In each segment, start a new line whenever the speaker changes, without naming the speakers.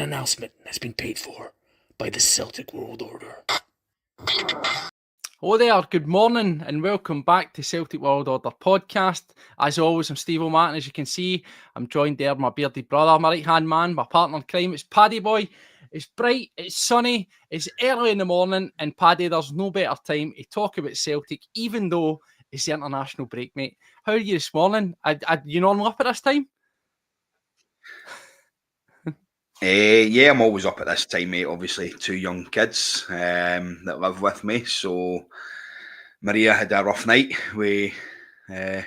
following announcement has been paid for by the Celtic World Order.
Hello there, good morning and welcome back to Celtic World Order podcast. As always, I'm Steve O'Martin. As you can see, I'm joined there by my bearded brother, my right-hand man, my partner in crime. It's Paddy Boy. It's bright, it's sunny, it's early in the morning, and Paddy, there's no better time to talk about Celtic, even though it's the international break, mate. How are you this morning? You normally up at this time?
Yeah, I'm always up at this time, mate. Obviously, two young kids that live with me. So Maria had a rough night with the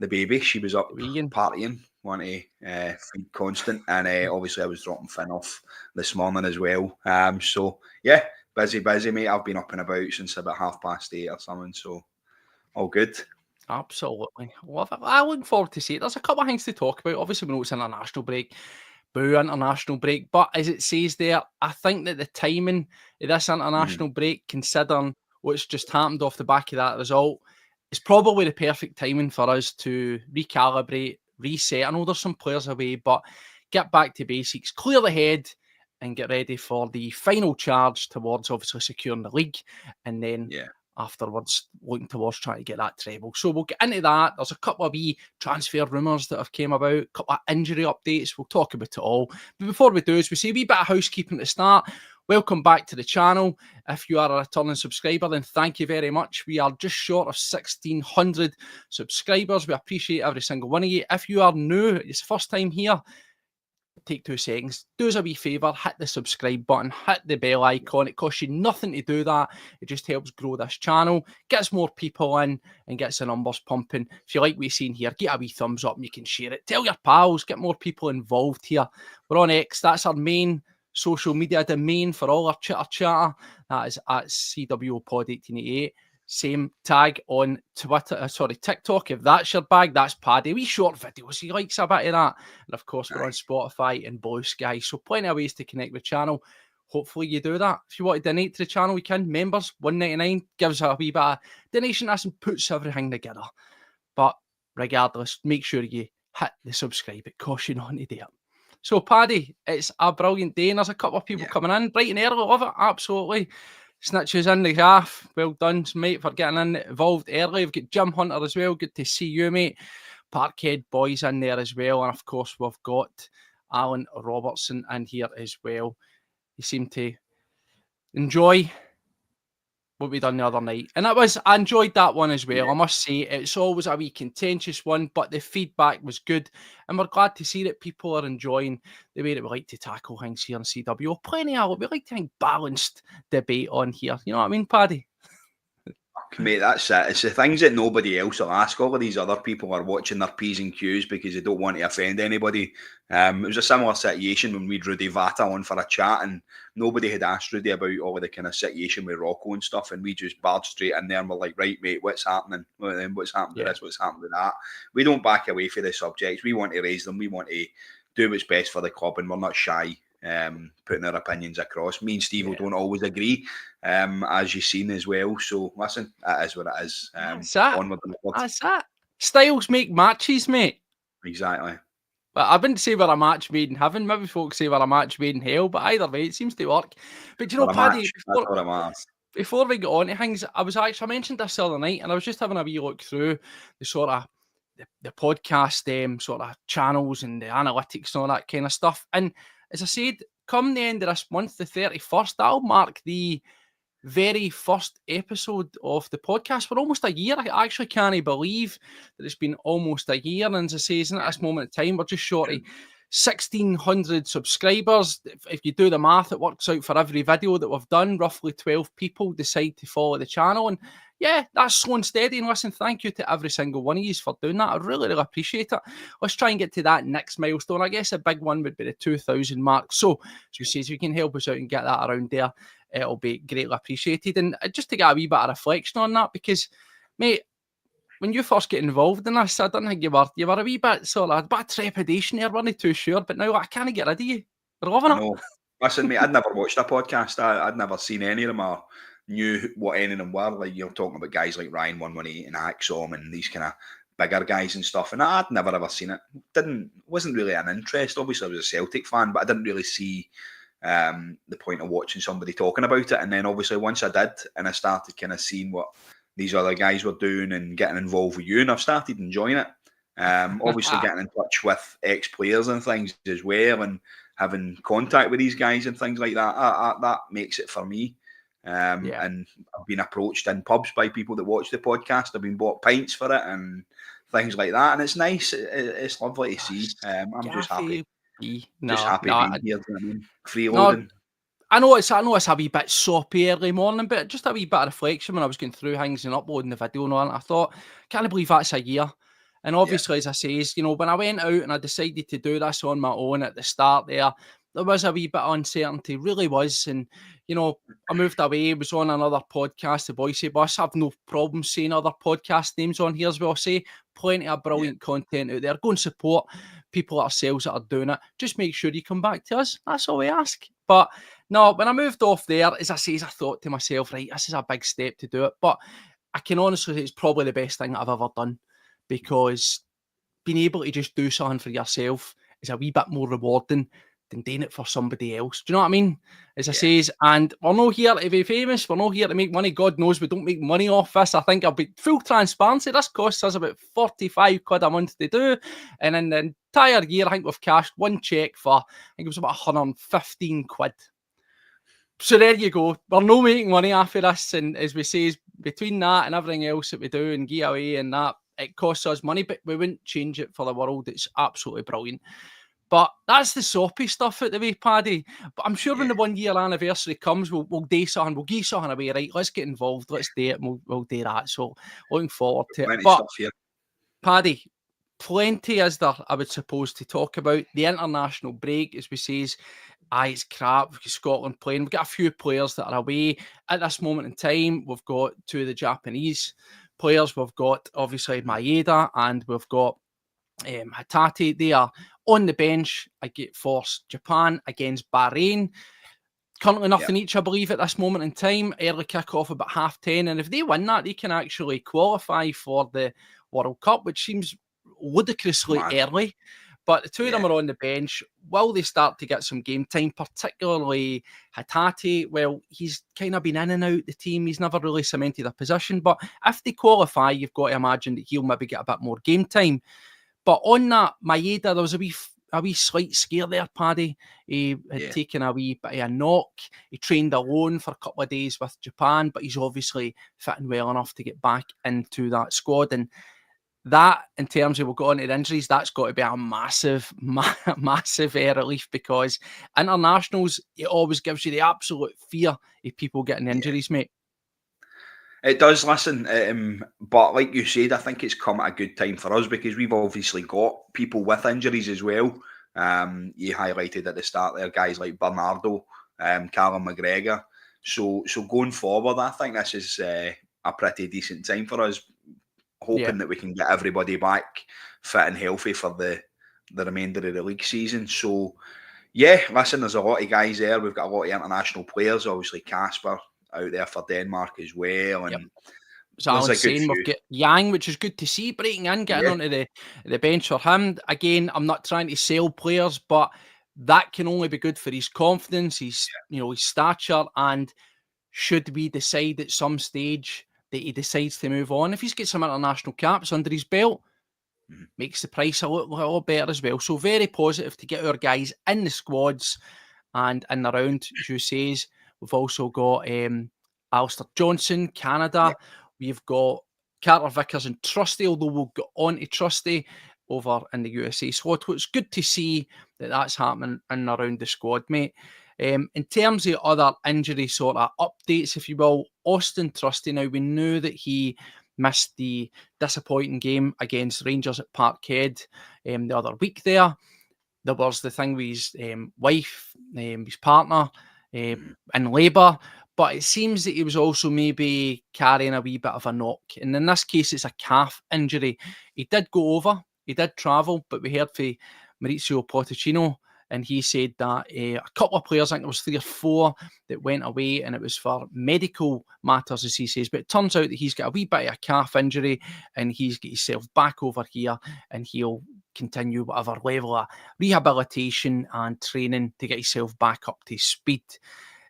baby. She was up partying, wanting to feed constant, and obviously I was dropping Finn off this morning as well. So yeah, busy, mate. I've been up and about since about 8:30 or something. So all good.
Absolutely. Love it. I look forward to see it. There's a couple of things to talk about. Obviously, we know it's an international break. Boo international break. But as it says there, I think that the timing of this international break, considering what's just happened off the back of that result, is probably the perfect timing for us to recalibrate, reset. I know there's some players away, but get back to basics, clear the head, and get ready for the final charge towards obviously securing the league. And then afterwards looking towards trying to get that treble. So we'll get into that. There's a couple of wee transfer rumours that have came about, a couple of injury updates. We'll talk about it all. But before we do, as we say, a wee bit of housekeeping to start. Welcome back to the channel. If you are a returning subscriber, then thank you very much. We are just short of 1,600 subscribers. We appreciate every single one of you. If you are new, it's the first time here, take 2 seconds, do us a wee favour, hit the subscribe button, hit the bell icon. It costs you nothing to do that. It just helps grow this channel, gets more people in and gets the numbers pumping. If you like what you've seen here, get a wee thumbs up and you can share it. Tell your pals, get more people involved here. We're on X, that's our main social media domain for all our chitter chatter. That is at CWPod1888. Same tag on TikTok. If that's your bag, that's Paddy. Wee short videos, he likes a bit of that. And of course, we're on Spotify and Blue Sky. So plenty of ways to connect with the channel. Hopefully you do that. If you want to donate to the channel, we can. Members, $1.99, gives a wee bit of donation and puts everything together. But regardless, make sure you hit the subscribe. It costs you nothing to do it. So Paddy, it's a brilliant day and there's a couple of people coming in. Bright and early, love it, absolutely. Snitches in the gaff. Well done, mate, for getting involved early. We've got Jim Hunter as well. Good to see you, mate. Parkhead boys in there as well. And of course, we've got Alan Robertson in here as well. He seemed to enjoy what we done the other night. And I enjoyed that one as well. I must say, it's always a wee contentious one, but the feedback was good. And we're glad to see that people are enjoying the way that we like to tackle things here on CW. Plenty of, we like to have balanced debate on here. You know what I mean, Paddy?
Mate, that's it. It's the things that nobody else will ask. All of these other people are watching their P's and Q's because they don't want to offend anybody. It was a similar situation when we had Rudy Vata on for a chat and nobody had asked Rudy about all of the kind of situation with Rocco and stuff, and we just barged straight in there and we're like, right, mate, what's happening? What's happened to this? What's happened to that? We don't back away from the subjects. We want to raise them. We want to do what's best for the club, and we're not shy putting our opinions across. Me and Steve don't always agree, as you've seen as well. So listen, that is what it is.
That's that.
Onward and upward.
That's that. Styles make matches, mate.
Exactly.
But I wouldn't say we're a match made in heaven. Maybe folks say we're a match made in hell. But either way, it seems to work. But you know, Paddy, before we get on to things, I mentioned this the other night, and I was just having a wee look through the sort of the podcast sort of channels and the analytics and all that kind of stuff. And as I said, come the end of this month, the 31st, that'll mark the very first episode of the podcast for almost a year. I actually can't believe that it's been almost a year. And as I say, isn't at this moment in time, we're just short of 1,600 subscribers. If you do the math, it works out for every video that we've done. Roughly 12 people decide to follow the channel. And yeah, that's slow and steady. And listen, thank you to every single one of you for doing that. I really, really appreciate it. Let's try and get to that next milestone. I guess a big one would be the 2,000 mark. So, as you say, if you can help us out and get that around there, it'll be greatly appreciated. And just to get a wee bit of reflection on that, because, mate, when you first get involved in this, I don't think you were a wee bit sort of a bit of trepidation there, weren't too sure, but now I can't get rid of you. We're loving it.
Listen, mate, I'd never watched a podcast. I'd never seen any of them or knew what any of them were. Like, you're talking about guys like Ryan 118 and Axom and these kind of bigger guys and stuff, and I'd never ever seen it. Wasn't really an interest. Obviously, I was a Celtic fan, but I didn't really see the point of watching somebody talking about it. And then obviously once I did, and I started kind of seeing what these other guys were doing and getting involved with you, and I've started enjoying it. Obviously getting in touch with ex-players and things as well, and having contact with these guys and things like that, that makes it for me. And I've been approached in pubs by people that watch the podcast. I've been bought pints for it and things like that, and it's nice. It's lovely to see. I'm just happy. Just happy being here. You know what I mean? Freeloading.
I know it's a wee bit soppy early morning, but just a wee bit of reflection when I was going through things and uploading the video and all that. I thought, can't believe that's a year. And obviously, as I say, when I went out and I decided to do this on my own at the start there was a wee bit of uncertainty, really was. And, I moved away, was on another podcast, the Boise Bus. I have no problem saying other podcast names on here as well. Say plenty of brilliant content out there. Go and support people like ourselves that are doing it. Just make sure you come back to us. That's all we ask. But no, when I moved off there, as I say, I thought to myself, right, this is a big step to do it. But I can honestly say it's probably the best thing that I've ever done, because being able to just do something for yourself is a wee bit more rewarding than doing it for somebody else. Do you know what I mean? As I say, and we're not here to be famous. We're not here to make money. God knows we don't make money off this. I think I'll be full transparency. This costs us about 45 quid a month to do. And in the entire year, I think we've cashed one cheque for, I think it was about 115 quid. So there you go. We're not making money off of this. And as we say, between that and everything else that we do and give away and that, it costs us money, but we wouldn't change it for the world. It's absolutely brilliant. But that's the soppy stuff out the way, Paddy. But I'm sure when the 1 year anniversary comes, we'll do something. We'll give something away, right? Let's get involved. Let's do it. And we'll do that. So looking forward to it. But Paddy, plenty is there, I would suppose, to talk about. The international break, as we say, it's crap. We've got Scotland playing. We've got a few players that are away at this moment in time. We've got two of the Japanese players. We've got obviously Maeda, and we've got Hatate. They are on the bench for Japan against Bahrain. Currently nothing each, I believe, at this moment in time. Early kick-off about 10:30. And if they win that, they can actually qualify for the World Cup, which seems ludicrously early. But the two of them are on the bench. Will they start to get some game time, particularly Hatate? Well, he's kind of been in and out the team. He's never really cemented a position. But if they qualify, you've got to imagine that he'll maybe get a bit more game time. But on that, Maeda, there was a wee slight scare there, Paddy. He had taken a wee bit of a knock. He trained alone for a couple of days with Japan, but he's obviously fitting well enough to get back into that squad. And that, in terms of we'll go on to the injuries, that's got to be a massive, massive relief, because internationals, it always gives you the absolute fear of people getting injuries, mate.
It does, listen, but like you said, I think it's come at a good time for us, because we've obviously got people with injuries as well. You highlighted at the start there guys like Bernardo, Callum McGregor. So going forward, I think this is a pretty decent time for us, hoping that we can get everybody back fit and healthy for the remainder of the league season. So, listen, there's a lot of guys there. We've got a lot of international players, obviously Casper out there for Denmark as well. And
so I was saying we've got Yang, which is good to see, breaking in, getting onto the bench for him. Again, I'm not trying to sell players, but that can only be good for his confidence, his stature, and should we decide at some stage that he decides to move on, if he's got some international caps under his belt, makes the price a lot better as well. So very positive to get our guys in the squads and in the round, as you say. We've also got Alistair Johnson, Canada. We've got Carter Vickers and Trusty, although we'll get on to Trusty over in the USA squad. So it's good to see that that's happening in around the squad, mate. In terms of other injury sort of updates, if you will, Austin Trusty, now we knew that he missed the disappointing game against Rangers at Parkhead the other week there. There was the thing with his wife, his partner, in labour, but it seems that he was also maybe carrying a wee bit of a knock, and in this case it's a calf injury. He did go over, he did travel, but we heard from Maurizio Pochettino and he said that a couple of players, I think there was 3 or 4, that went away, and it was for medical matters, as he says. But it turns out that he's got a wee bit of a calf injury, and he's got himself back over here, and he'll continue whatever level of rehabilitation and training to get himself back up to speed.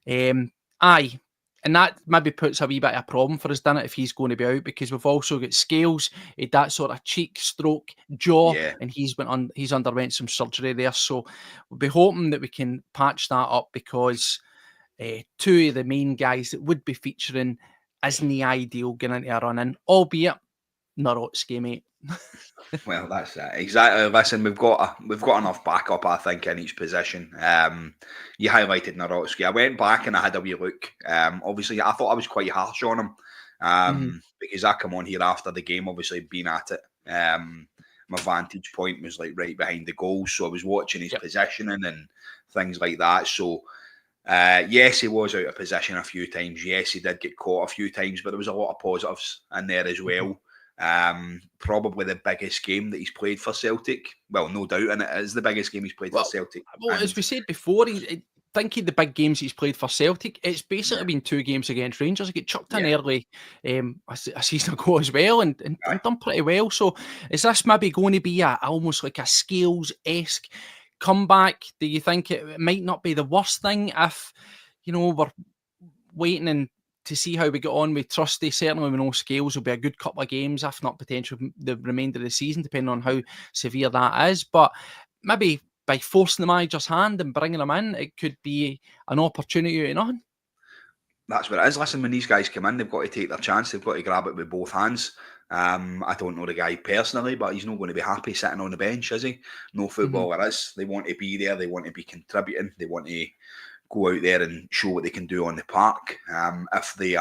Aye. And that maybe puts a wee bit of a problem for us, doesn't it, if he's going to be out, because we've also got Scales, he had that sort of cheek, stroke, jaw, and he's underwent some surgery there. So we'll be hoping that we can patch that up, because 2 of the main guys that would be featuring isn't the ideal getting into a run-in, albeit Nawrocki, mate.
Well, that's it. Exactly. Listen, we've got enough backup, I think, in each position. You highlighted Nawrocki. I went back and I had a wee look. Obviously, I thought I was quite harsh on him because I come on here after the game, obviously being at it. My vantage point was like right behind the goal, so I was watching his positioning and things like that. So, yes, he was out of position a few times. Yes, he did get caught a few times, but there was a lot of positives in there as well. Probably the biggest game that he's played for Celtic. Well, no doubt, and it is the biggest game he's played for Celtic.
Well, as we said before, thinking the big games he's played for Celtic, it's basically been 2 games against Rangers. He got chucked in early a season ago as well, and done pretty well. So is this maybe going to be almost like a Scales-esque comeback? Do you think it might not be the worst thing if, we're waiting and to see how we get on with Trusty? Certainly we know Scales will be a good couple of games, if not potentially the remainder of the season, depending on how severe that is. But maybe by forcing the manager's hand and bringing him in, it could be an opportunity out of nothing.
That's what it is. Listen, when these guys come in, they've got to take their chance. They've got to grab it with both hands. I don't know the guy personally, but he's not going to be happy sitting on the bench, is he? No footballer is. They want to be there. They want to be contributing. They want to go out there and show what they can do on the park. If they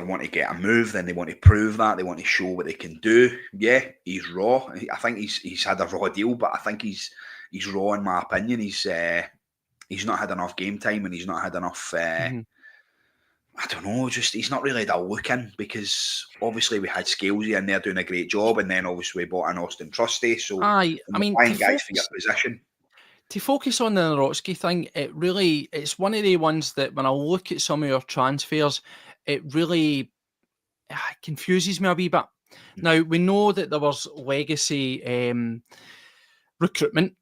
want to get a move, then they want to prove that. They want to show what they can do. Yeah, he's raw. I think he's had a raw deal, but I think he's raw in my opinion. He's not had enough game time, and he's not had enough. I don't know, just he's not really had a look in, because obviously we had Scalesy in there doing a great job, and then obviously we bought an Austin Trusty. So
I mean,
guys for your position.
To focus on the Nawrocki thing, it's one of the ones that when I look at some of your transfers, it really confuses me a wee bit. Now, we know that there was legacy recruitment.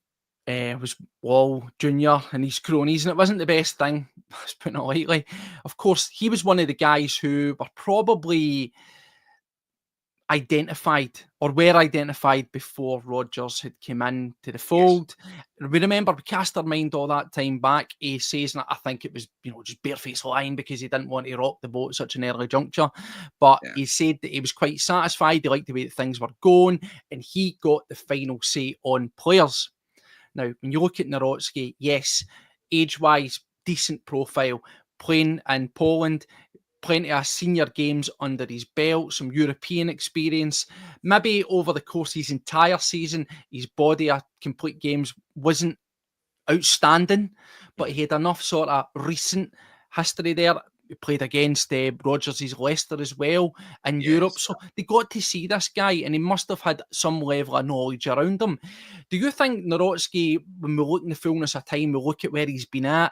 Was Wall Jr. and his cronies, and it wasn't the best thing, let's put it lightly. Of course, he was one of the guys who were probably identified before Rodgers had come in to the fold. Yes. We remember, we cast our mind all that time back. He says, and I think it was, just barefaced lying, because he didn't want to rock the boat at such an early juncture. But he said that he was quite satisfied. He liked the way that things were going, and he got the final say on players. Now, when you look at Nawrocki, yes, age-wise, decent profile, playing in Poland, plenty of senior games under his belt, some European experience. Maybe over the course of his entire season, his body of complete games wasn't outstanding, but he had enough sort of recent history there. He played against Rodgers' Leicester as well in Europe. So they got to see this guy, and he must have had some level of knowledge around him. Do you think Nawrocki, when we look in the fullness of time, we look at where he's been at,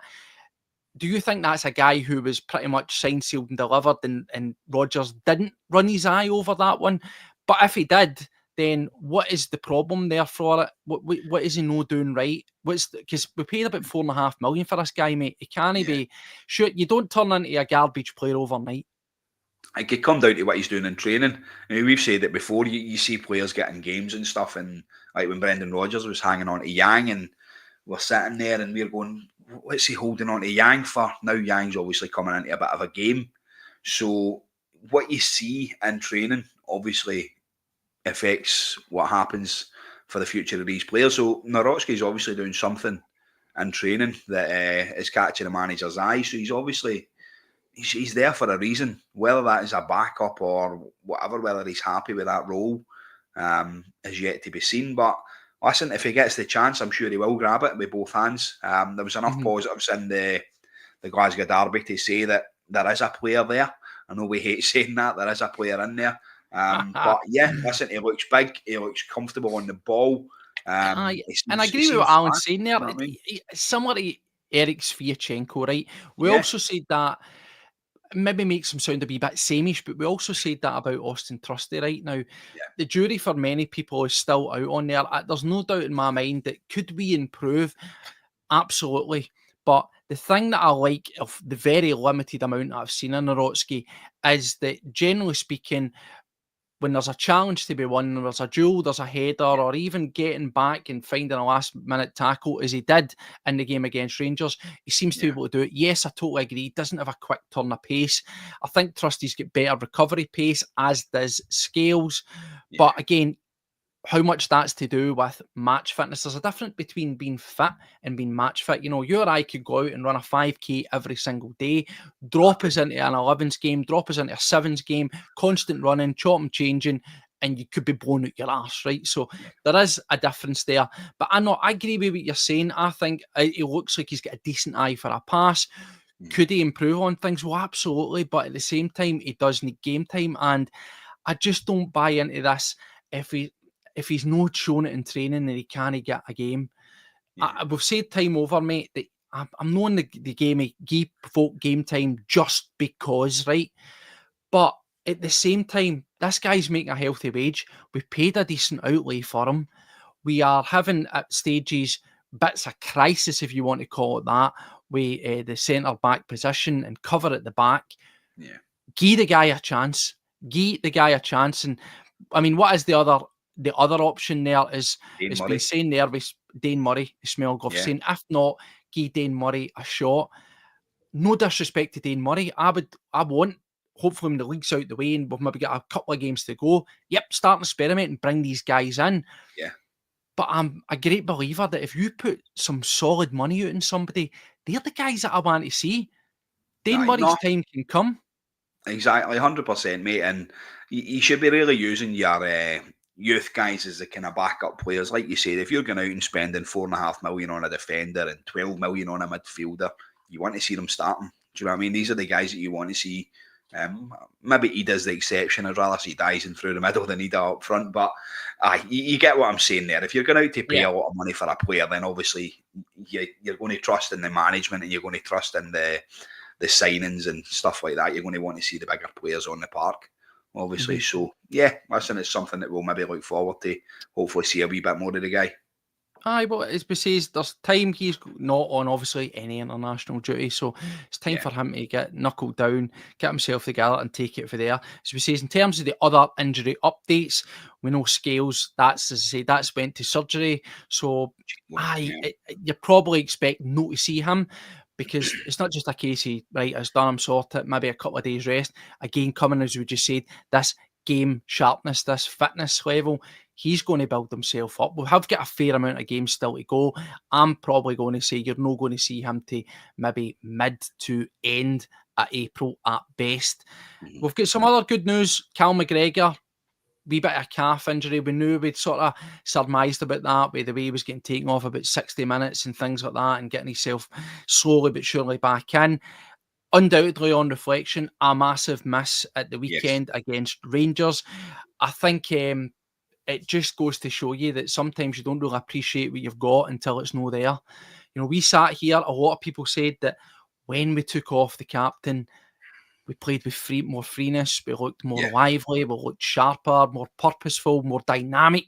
do you think that's a guy who was pretty much signed, sealed and delivered, and Rodgers didn't run his eye over that one? But if he did, then what is the problem there for it? What is he not doing right? Because we paid about $4.5 million for this guy, mate. He can't be. Sure, you don't turn into a garbage player overnight.
It could come down to what he's doing in training. I mean, we've said it before. You see players getting games and stuff, and like when Brendan Rodgers was hanging on to Yang, and we're sitting there and we're going, what's he holding on to Yang for? Now Yang's obviously coming into a bit of a game. So what you see in training obviously affects what happens for the future of these players. So Nawrocki's obviously doing something in training that is catching the manager's eye. So he's obviously he's there for a reason. Whether that is a backup or whatever, whether he's happy with that role is yet to be seen. But listen, if he gets the chance, I'm sure he will grab it with both hands. There was enough positives in the Glasgow derby to say that there is a player there. I know we hate saying that. There is a player in there. But yeah, listen, he looks big. He looks comfortable on the ball.
And I agree with what Alan's saying there.
You know what I mean?
It's similar to Eric Sviatchenko, right? We
Yeah.
also said that, maybe makes him sound a wee bit sameish, but we also said that about Austin Trusty right now.
Yeah.
The jury for many people is still out on there. There's no doubt in my mind that could we improve? Absolutely. But the thing that I like of the very limited amount that I've seen in Narotsky is that, generally speaking, when there's a challenge to be won, there's a duel, there's a header, or even getting back and finding a last-minute tackle, as he did in the game against Rangers, he seems to be able to do it. Yes, I totally agree. He doesn't have a quick turn of pace. I think Trusty's got better recovery pace, as does Scales.
Yeah.
But again, how much that's to do with match fitness. There's a difference between being fit and being match fit. You know, you or I could go out and run a 5K every single day, drop us into an 11s game, drop us into a 7s game, constant running, chop and changing, and you could be blown out your arse, right? So there is a difference there. But I agree with what you're saying. I think it looks like he's got a decent eye for a pass. Could he improve on things? Well, absolutely. But at the same time, he does need game time. And I just don't buy into this. If he's not shown it in training, then he can't get a game. We've said time over, mate, that I'm not in the game of give folk game time just because, right? But at the same time, this guy's making a healthy wage. We paid a decent outlay for him. We are having at stages bits of crisis, if you want to call it that, with the centre back position and cover at the back.
Yeah.
Give the guy a chance. Give the guy a chance. And I mean, what is the other option there is it's been saying there with Dane Murray, Smelgoff, saying if not, give Dane Murray a shot. No disrespect to Dane Murray. I want, hopefully when the league's out the way and we've maybe got a couple of games to go, start an experiment and bring these guys in.
Yeah.
But I'm a great believer that if you put some solid money out in somebody, they're the guys that I want to see. Dane Murray's time can come.
Exactly, 100%, mate. And you should be really using your youth guys as the kind of backup players. Like you said, if you're going out and spending $4.5 million on a defender and 12 million on a midfielder, you want to see them starting. Do you know what I mean? These are the guys that you want to see. Maybe he does the exception. I'd rather see Dyson through the middle than Ida up front. But you get what I'm saying there. If you're going out to pay a lot of money for a player, then obviously you're going to trust in the management and you're going to trust in the signings and stuff like that. You're going to want to see the bigger players on the park, obviously. So, listen, it's something that we'll maybe look forward to. Hopefully see a wee bit more of the guy.
Aye, but as we say, there's time he's not on, obviously, any international duty. So it's time for him to get knuckled down, get himself together and take it for there. As we say, in terms of the other injury updates, we know Scales, that's, as I say, that's went to surgery. So, you probably expect not to see him, because it's not just a case he, has done him, sorted, maybe a couple of days rest. Again, coming, as we just said, this game sharpness, this fitness level, he's going to build himself up. We'll have got a fair amount of games still to go. I'm probably going to say you're not going to see him to maybe mid to end at April at best. We've got some other good news. Cal McGregor, wee bit of calf injury. We knew, we'd sort of surmised about that, with the way he was getting taken off about 60 minutes and things like that, and getting himself slowly but surely back in. Undoubtedly, on reflection, a massive miss at the weekend against Rangers. I think it just goes to show you that sometimes you don't really appreciate what you've got until it's no there. You know, we sat here, a lot of people said that when we took off the captain, we played with more freeness, we looked more lively, we looked sharper, more purposeful, more dynamic.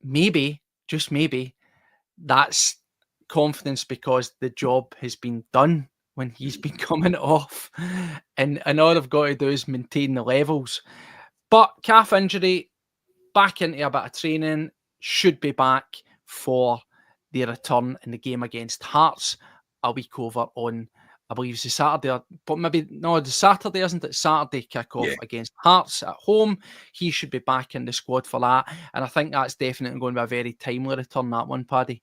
Maybe, just maybe, that's confidence because the job has been done when he's been coming off. And all they've got to do is maintain the levels. But calf injury, back into a bit of training, should be back for the return in the game against Hearts a week over on, I believe it's a Saturday, but maybe, no, the Saturday, isn't it? Saturday kick-off against Hearts at home. He should be back in the squad for that. And I think that's definitely going to be a very timely return, that one, Paddy.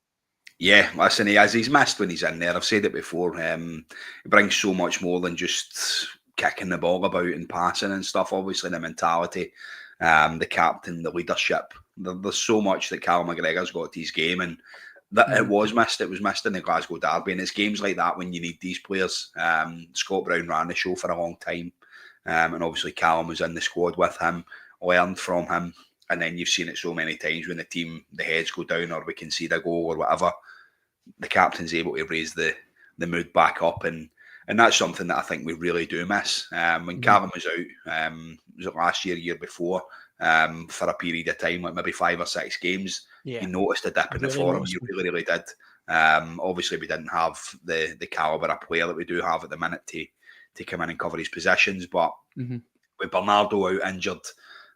Yeah, listen, he's missed when he's in there. I've said it before. He brings so much more than just kicking the ball about and passing and stuff. Obviously, the mentality, the captain, the leadership. There's so much that Cal McGregor's got to his game, and that it was missed. It was missed in the Glasgow derby, and it's games like that when you need these players. Scott Brown ran the show for a long time, and obviously Callum was in the squad with him, learned from him. and then you've seen it so many times when the heads go down or we concede a goal or whatever, the captain's able to raise the mood back up, and that's something that I think we really do miss. When Callum was out, was it last year before, for a period of time, like maybe 5 or 6 games, you noticed a dip in the form. You really did. Obviously, we didn't have the calibre of player that we do have at the minute to come in and cover his positions, but with Bernardo out injured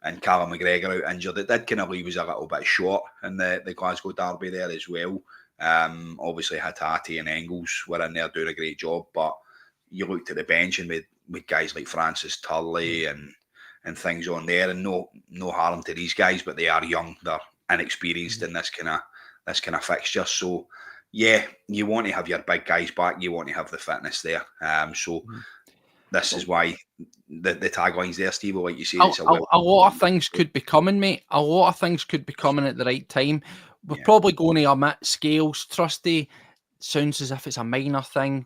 and Callum McGregor out injured, it did kind of leave us a little bit short in the Glasgow derby there as well. Obviously, Hatate and Engels were in there doing a great job, but you looked at the bench and with guys like Francis Turley and things on there, and no harm to these guys, but they are young, they're inexperienced in this kind of fixture. So yeah, you want to have your big guys back, you want to have the fitness there. This is why the tagline's there, Steve. Like you say, it's a
lot of things could be coming, mate. A lot of things could be coming at the right time. We're probably going to omit Scales. Trusty sounds as if it's a minor thing.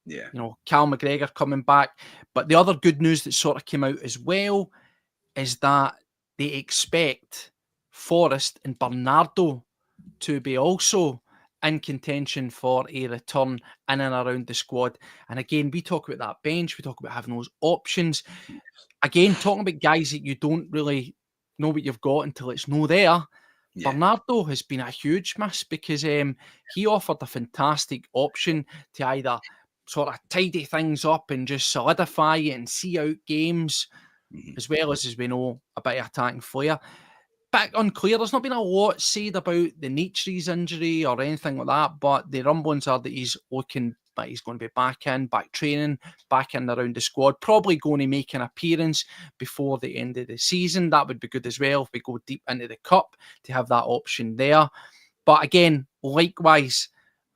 Yeah.
You know, Cal McGregor coming back. But the other good news that sort of came out as well is that they expect Forrest and Bernardo to be also in contention for a return in and around the squad. And again, we talk about that bench, we talk about having those options. Again, talking about guys that you don't really know what you've got until it's no there. Yeah. Bernardo has been a huge miss because he offered a fantastic option to either sort of tidy things up and just solidify it and see out games, as well as we know, a bit of attacking flair. Back unclear, there's not been a lot said about the Nietzsche's injury or anything like that, but the rumblings are that he's looking, but he's going to be back training, back in around the squad, probably going to make an appearance before the end of the season. That would be good as well if we go deep into the cup to have that option there. But again, likewise,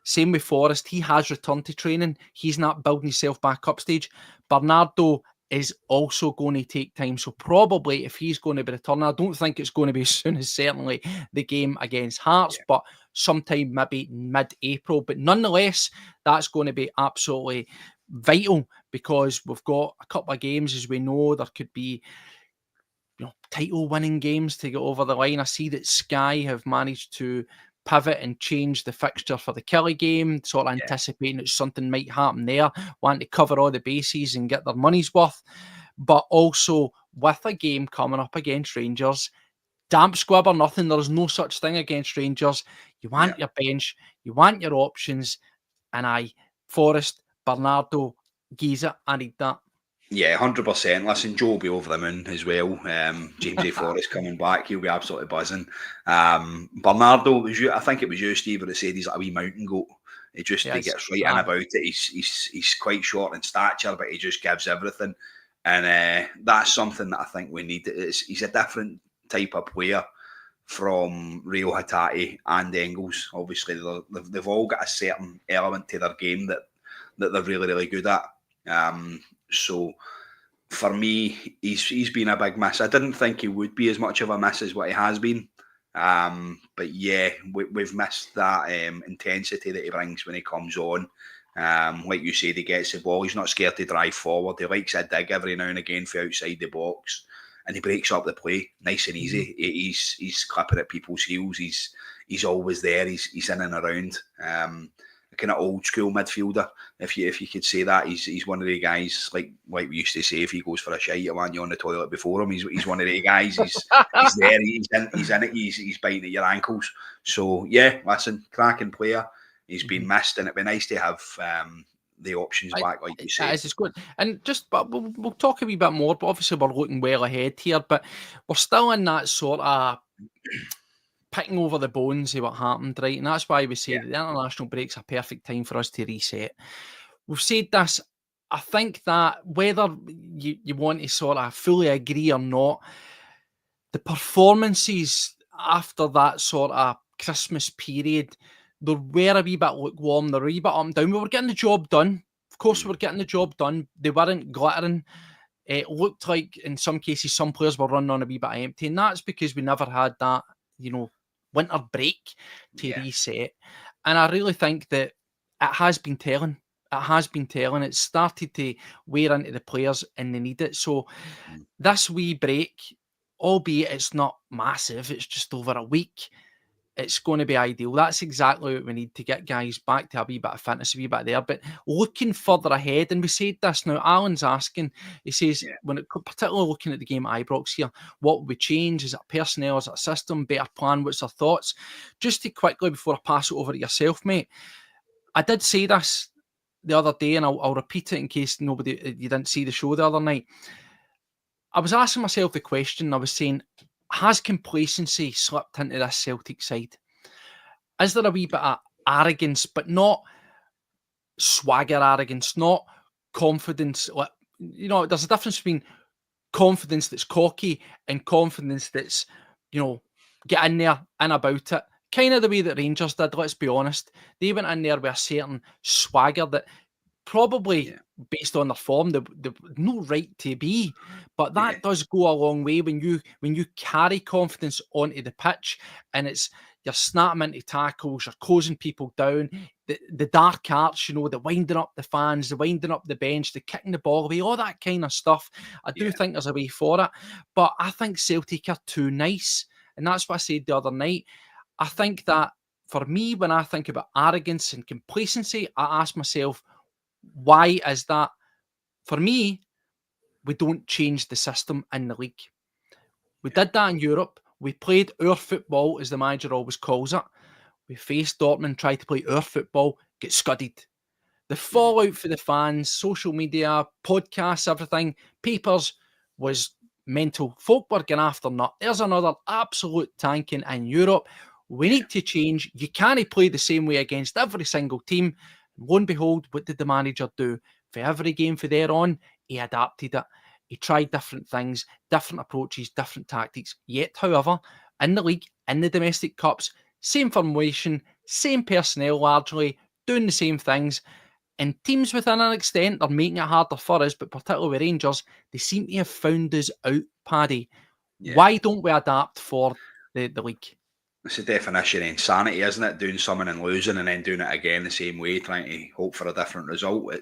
same with Forrest, he has returned to training. He's not building himself back up stage. Bernardo is also going to take time. So probably if he's going to be returning, I don't think it's going to be as soon as certainly the game against Hearts, but sometime maybe mid-April. But nonetheless, that's going to be absolutely vital because we've got a couple of games, as we know. There could be title-winning games to get over the line. I see that Sky have managed to pivot and change the fixture for the Kelly game, sort of anticipating that something might happen there, wanting to cover all the bases and get their money's worth. But also, with a game coming up against Rangers, damp squib or nothing, there's no such thing against Rangers. You want your bench, you want your options, and Forrest, Bernardo, Giza, I need that.
Yeah, 100%. Listen, Joe will be over the moon as well. James A. Forrest coming back, he'll be absolutely buzzing. Bernardo, I think it was you, Steve, that said he's like a wee mountain goat. He just he gets right in about it. He's quite short in stature, but he just gives everything. And that's something that I think we need. He's a different type of player from Rio Hatate and Engels. Obviously, they've all got a certain element to their game that they're really, really good at. So for me, he's been a big miss. I didn't think he would be as much of a miss as what he has been. But yeah, we've missed that intensity that he brings when he comes on. Like you said, he gets the ball. He's not scared to drive forward. He likes a dig every now and again for outside the box, and he breaks up the play nice and easy. He's clipping at people's heels. He's always there. He's in and around. A kind of old school midfielder, if you could say that. He's one of the guys, like we used to say, if he goes for a shite, you want you on the toilet before him. He's one of the guys. He's there. He's in it. He's biting at your ankles. So yeah, listen, cracking player. He's been missed, and it'd be nice to have the options back, like you said.
It's good. And but we'll talk a wee bit more. But obviously, we're looking well ahead here. But we're still in that sort of picking over the bones of what happened, right? And that's why we say that the international break's a perfect time for us to reset. We've said this. I think that whether you want to sort of fully agree or not, the performances after that sort of Christmas period, they were a wee bit lukewarm, they were a wee bit up and down. We were getting the job done. Of course, we were getting the job done. They weren't glittering. It looked like, in some cases, some players were running on a wee bit empty. And that's because we never had that, winter break to reset. And I really think that it has been telling. It has been telling. It's started to wear into the players and they need it. So this wee break, albeit it's not massive, it's just over a week, it's going to be ideal. That's exactly what we need to get guys back to a wee bit of fitness, a wee bit there. But looking further ahead, and we said this now, Alan's asking, he says, particularly looking at the game at Ibrox here, what would we change? Is it personnel? Is it a system? Better plan? What's our thoughts? Just to quickly, before I pass it over to yourself, mate, I did say this the other day, and I'll repeat it in case you didn't see the show the other night. I was asking myself the question, I was saying, has complacency slipped into this Celtic side? Is there a wee bit of arrogance, but not swagger arrogance, not confidence? There's a difference between confidence that's cocky and confidence that's, get in there and about it. Kind of the way that Rangers did, let's be honest. They went in there with a certain swagger that probably, based on their form, they've no right to be. But that does go a long way when you carry confidence onto the pitch, and you're snapping into tackles, you're closing people down, the dark arts, the winding up the fans, the winding up the bench, the kicking the ball away, all that kind of stuff. I do think there's a way for it. But I think Celtic are too nice. And that's what I said the other night. I think that, for me, when I think about arrogance and complacency, I ask myself, why is that? For me, we don't change the system in the league. We did that in Europe. We played our football, as the manager always calls it. We faced Dortmund, tried to play our football, get scudded. The fallout for the fans, social media, podcasts, everything, papers, was mental. Folk were going after nut. There's another absolute tanking in Europe. We need to change. You can't play the same way against every single team. Lo and behold, what did the manager do? For every game from there on, he adapted it. He tried different things, different approaches, different tactics. Yet, however, in the league, in the domestic cups, same formation, same personnel largely, doing the same things. And teams within an extent are making it harder for us, but particularly with Rangers, they seem to have found us out, Paddy. Why don't we adapt for the league?
It's the definition of insanity, isn't it? Doing something and losing and then doing it again the same way, trying to hope for a different result.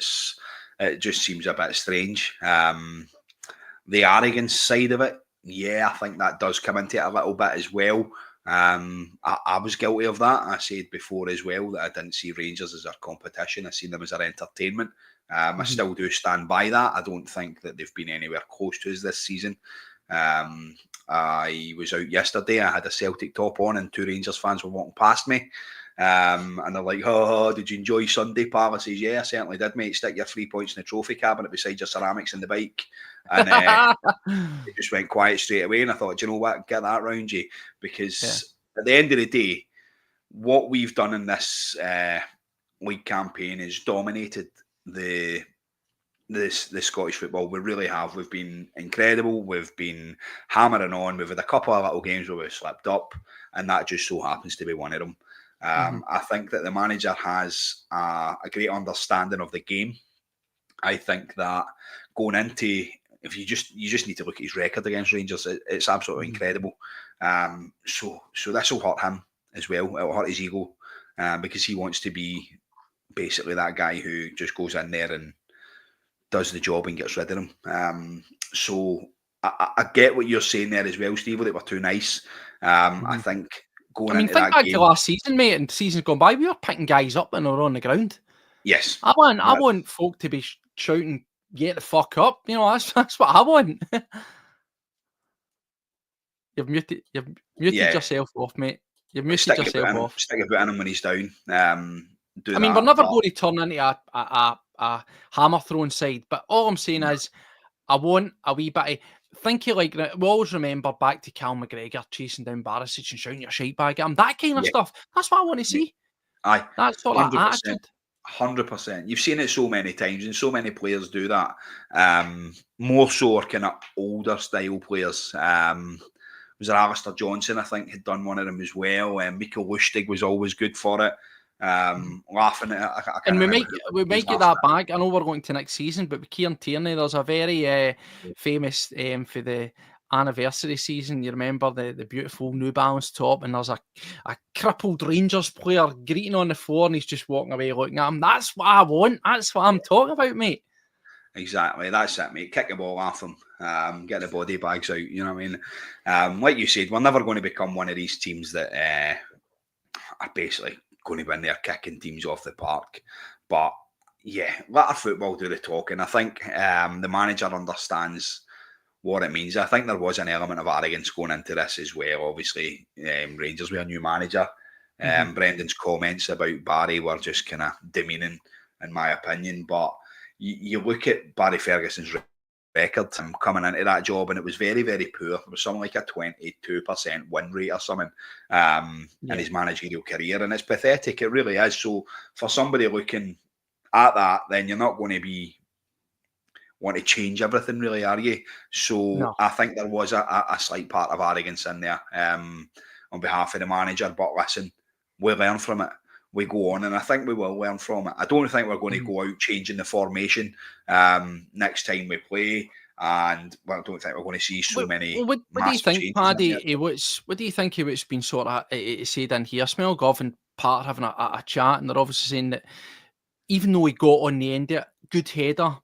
It just seems a bit strange. The arrogance side of it, I think that does come into it a little bit as well. I was guilty of that. I said before as well that I didn't see Rangers as our competition. I seen them as our entertainment. I still do stand by that. I don't think that they've been anywhere close to us this season. I was out yesterday. I had a Celtic top on, and 2 Rangers fans were walking past me. And they're like, "Oh, did you enjoy Sunday, pal?" I says, "Yeah, I certainly did, mate. Stick your 3 points in the trophy cabinet beside your ceramics in the bike." And it just went quiet straight away. And I thought, do you know what? Get that round you. Because at the end of the day, what we've done in this league campaign is dominated the Scottish football. We really have. We've been incredible. We've been hammering on. We've had a couple of little games where we've slipped up, and that just so happens to be one of them. I think that the manager has a great understanding of the game. I think that going into, if you just need to look at his record against Rangers, it's absolutely incredible. So this will hurt him as well. It'll hurt his ego because he wants to be basically that guy who just goes in there and does the job and gets rid of him. So I get what you're saying there as well, Steve, that we're too nice. I think going into that game...
think back to last season, mate, and seasons gone by, we were picking guys up when they were on the ground.
Yes.
I want folk to be shouting, "Get the fuck up." That's what I want. You've muted yourself off, mate. You've muted yourself off.
Stick a boot in him when he's down.
We're never going to turn into a hammer throwing side, but all I'm saying is I want a wee bit of thinking, like, we always remember back to Cal McGregor chasing down Barisic and shouting your shite bag at him, that kind of stuff. That's what I want to see.
Aye,
that sort of attitude.
100%. You've seen it so many times, and so many players do that. More so are kind of older style players. Was it Alistair Johnson, I think, had done one of them as well. Mikael Lustig was always good for it. Laughing at it.
And we might get that back. I know we're going to next season, but with Kieran Tierney, there's a very famous for the anniversary season. You remember the beautiful New Balance top, and there's a crippled Rangers player greeting on the floor, and he's just walking away looking at him. That's what I want. That's what I'm talking about, mate.
Exactly, that's it, mate. Kick the ball off them, get the body bags out. You know what I mean? Like you said, we're never going to become one of these teams that are basically going to win there kicking teams off the park. But yeah, let our football do the talking. I think the manager understands what it means. I think there was an element of arrogance going into this as well. Obviously, Rangers were a new manager. Brendan's comments about Barry were just kind of demeaning, in my opinion. But you look at Barry Ferguson's record coming into that job, and it was very, very poor. It was something like a 22% win rate or something in his managerial career, and it's pathetic. It really is. So for somebody looking at that, then you're not going to want to change everything, really, are you? So
No.
I think there was a slight part of arrogance in there on behalf of the manager. But listen, we learn from it. We go on, and I think we will learn from it. I don't think we're going to go out changing the formation next time we play, and I don't think we're going to see so many.
What do you think, Paddy? What do you think of what's been sort of said in here? Smelgov and Pat having a chat, and they're obviously saying that even though he got on the end of it, good header,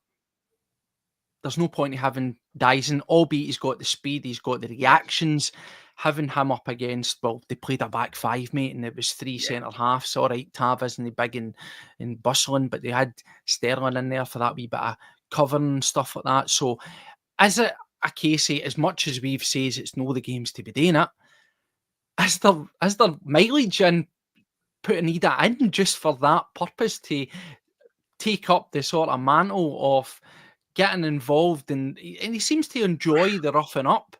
there's no point in having Dyson, albeit he's got the speed, he's got the reactions. Having him up against, well, they played a back five, mate, and it was three centre halves. All right, Tav isn't the big and bustling, but they had Sterling in there for that wee bit of covering and stuff like that. So, is it a case of, as much as we've said it's no the games to be doing it, is there mileage in putting Ida in just for that purpose, to take up the sort of mantle of getting involved and he seems to enjoy the roughing up,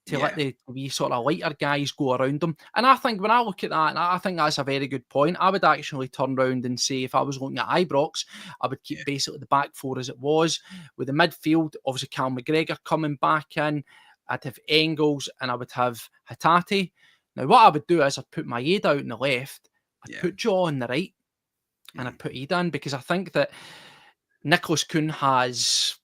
to let the wee sort of lighter guys go around him. And I think when I look at that, I think that's a very good point. I would actually turn around and say, if I was looking at Ibrox, I would keep basically the back four as it was. With the midfield, obviously Cal McGregor coming back in, I'd have Engels and I would have Hatate. Now, what I would do is I'd put Maeda out on the left, I'd put Joe on the right, and I'd put Ida in, because I think that Nicholas Kuhn has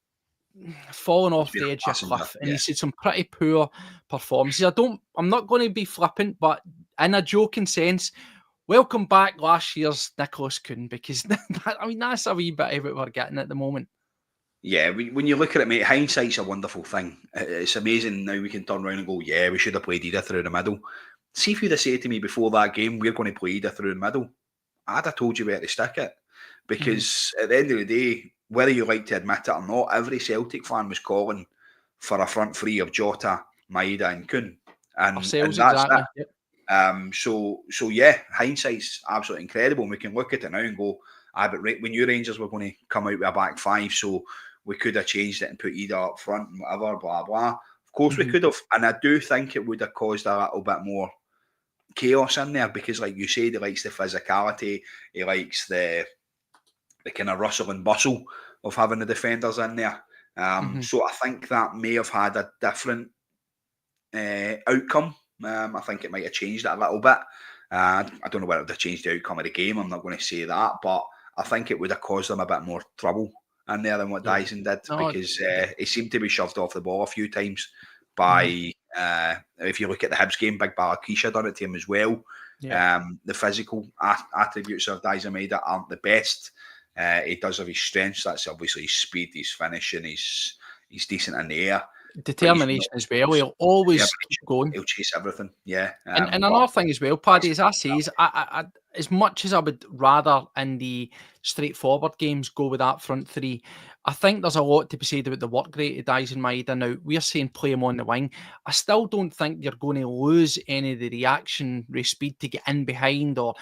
fallen off the edge of a cliff, and he's had some pretty poor performances. I'm not going to be flippant, but in a joking sense, welcome back last year's Nicholas Kuhn, because that's a wee bit of what we're getting at the moment.
Yeah, when you look at it, mate, hindsight's a wonderful thing. It's amazing now we can turn around and go, yeah, we should have played Ida through the middle. See, if you'd have said to me before that game, we're going to play Ida through the middle, I'd have told you where to stick it. Because at the end of the day, whether you like to admit it or not, every Celtic fan was calling for a front three of Jota, Maeda and Kuhn. And that's
exactly.
it. Yep. So yeah, hindsight's absolutely incredible. And we can look at it now and go, but we knew Rangers were going to come out with a back five, so we could have changed it and put Ida up front and whatever, blah, blah. Of course we could have. And I do think it would have caused a little bit more chaos in there, because like you said, he likes the physicality, he likes the kind of rustle and bustle of having the defenders in there. So I think that may have had a different outcome. I think it might have changed it a little bit. I don't know whether it would have changed the outcome of the game. I'm not going to say that, but I think it would have caused them a bit more trouble in there than what Dyson did, because he seemed to be shoved off the ball a few times by, if you look at the Hibs game, Big Balakisha done it to him as well. The physical attributes of Dyson Maeda aren't the best. He does have his strengths. That's obviously his speed, his finishing, he's decent in the air.
Determination as well. He'll always keep going.
He'll chase everything. Yeah.
And another thing as well, Paddy, as I say, I as much as I would rather in the straightforward games go with that front three, I think there's a lot to be said about the work rate of Dyson Maeda. Now, we're saying play him on the wing. I still don't think you're going to lose any of the reaction speed to get in behind or,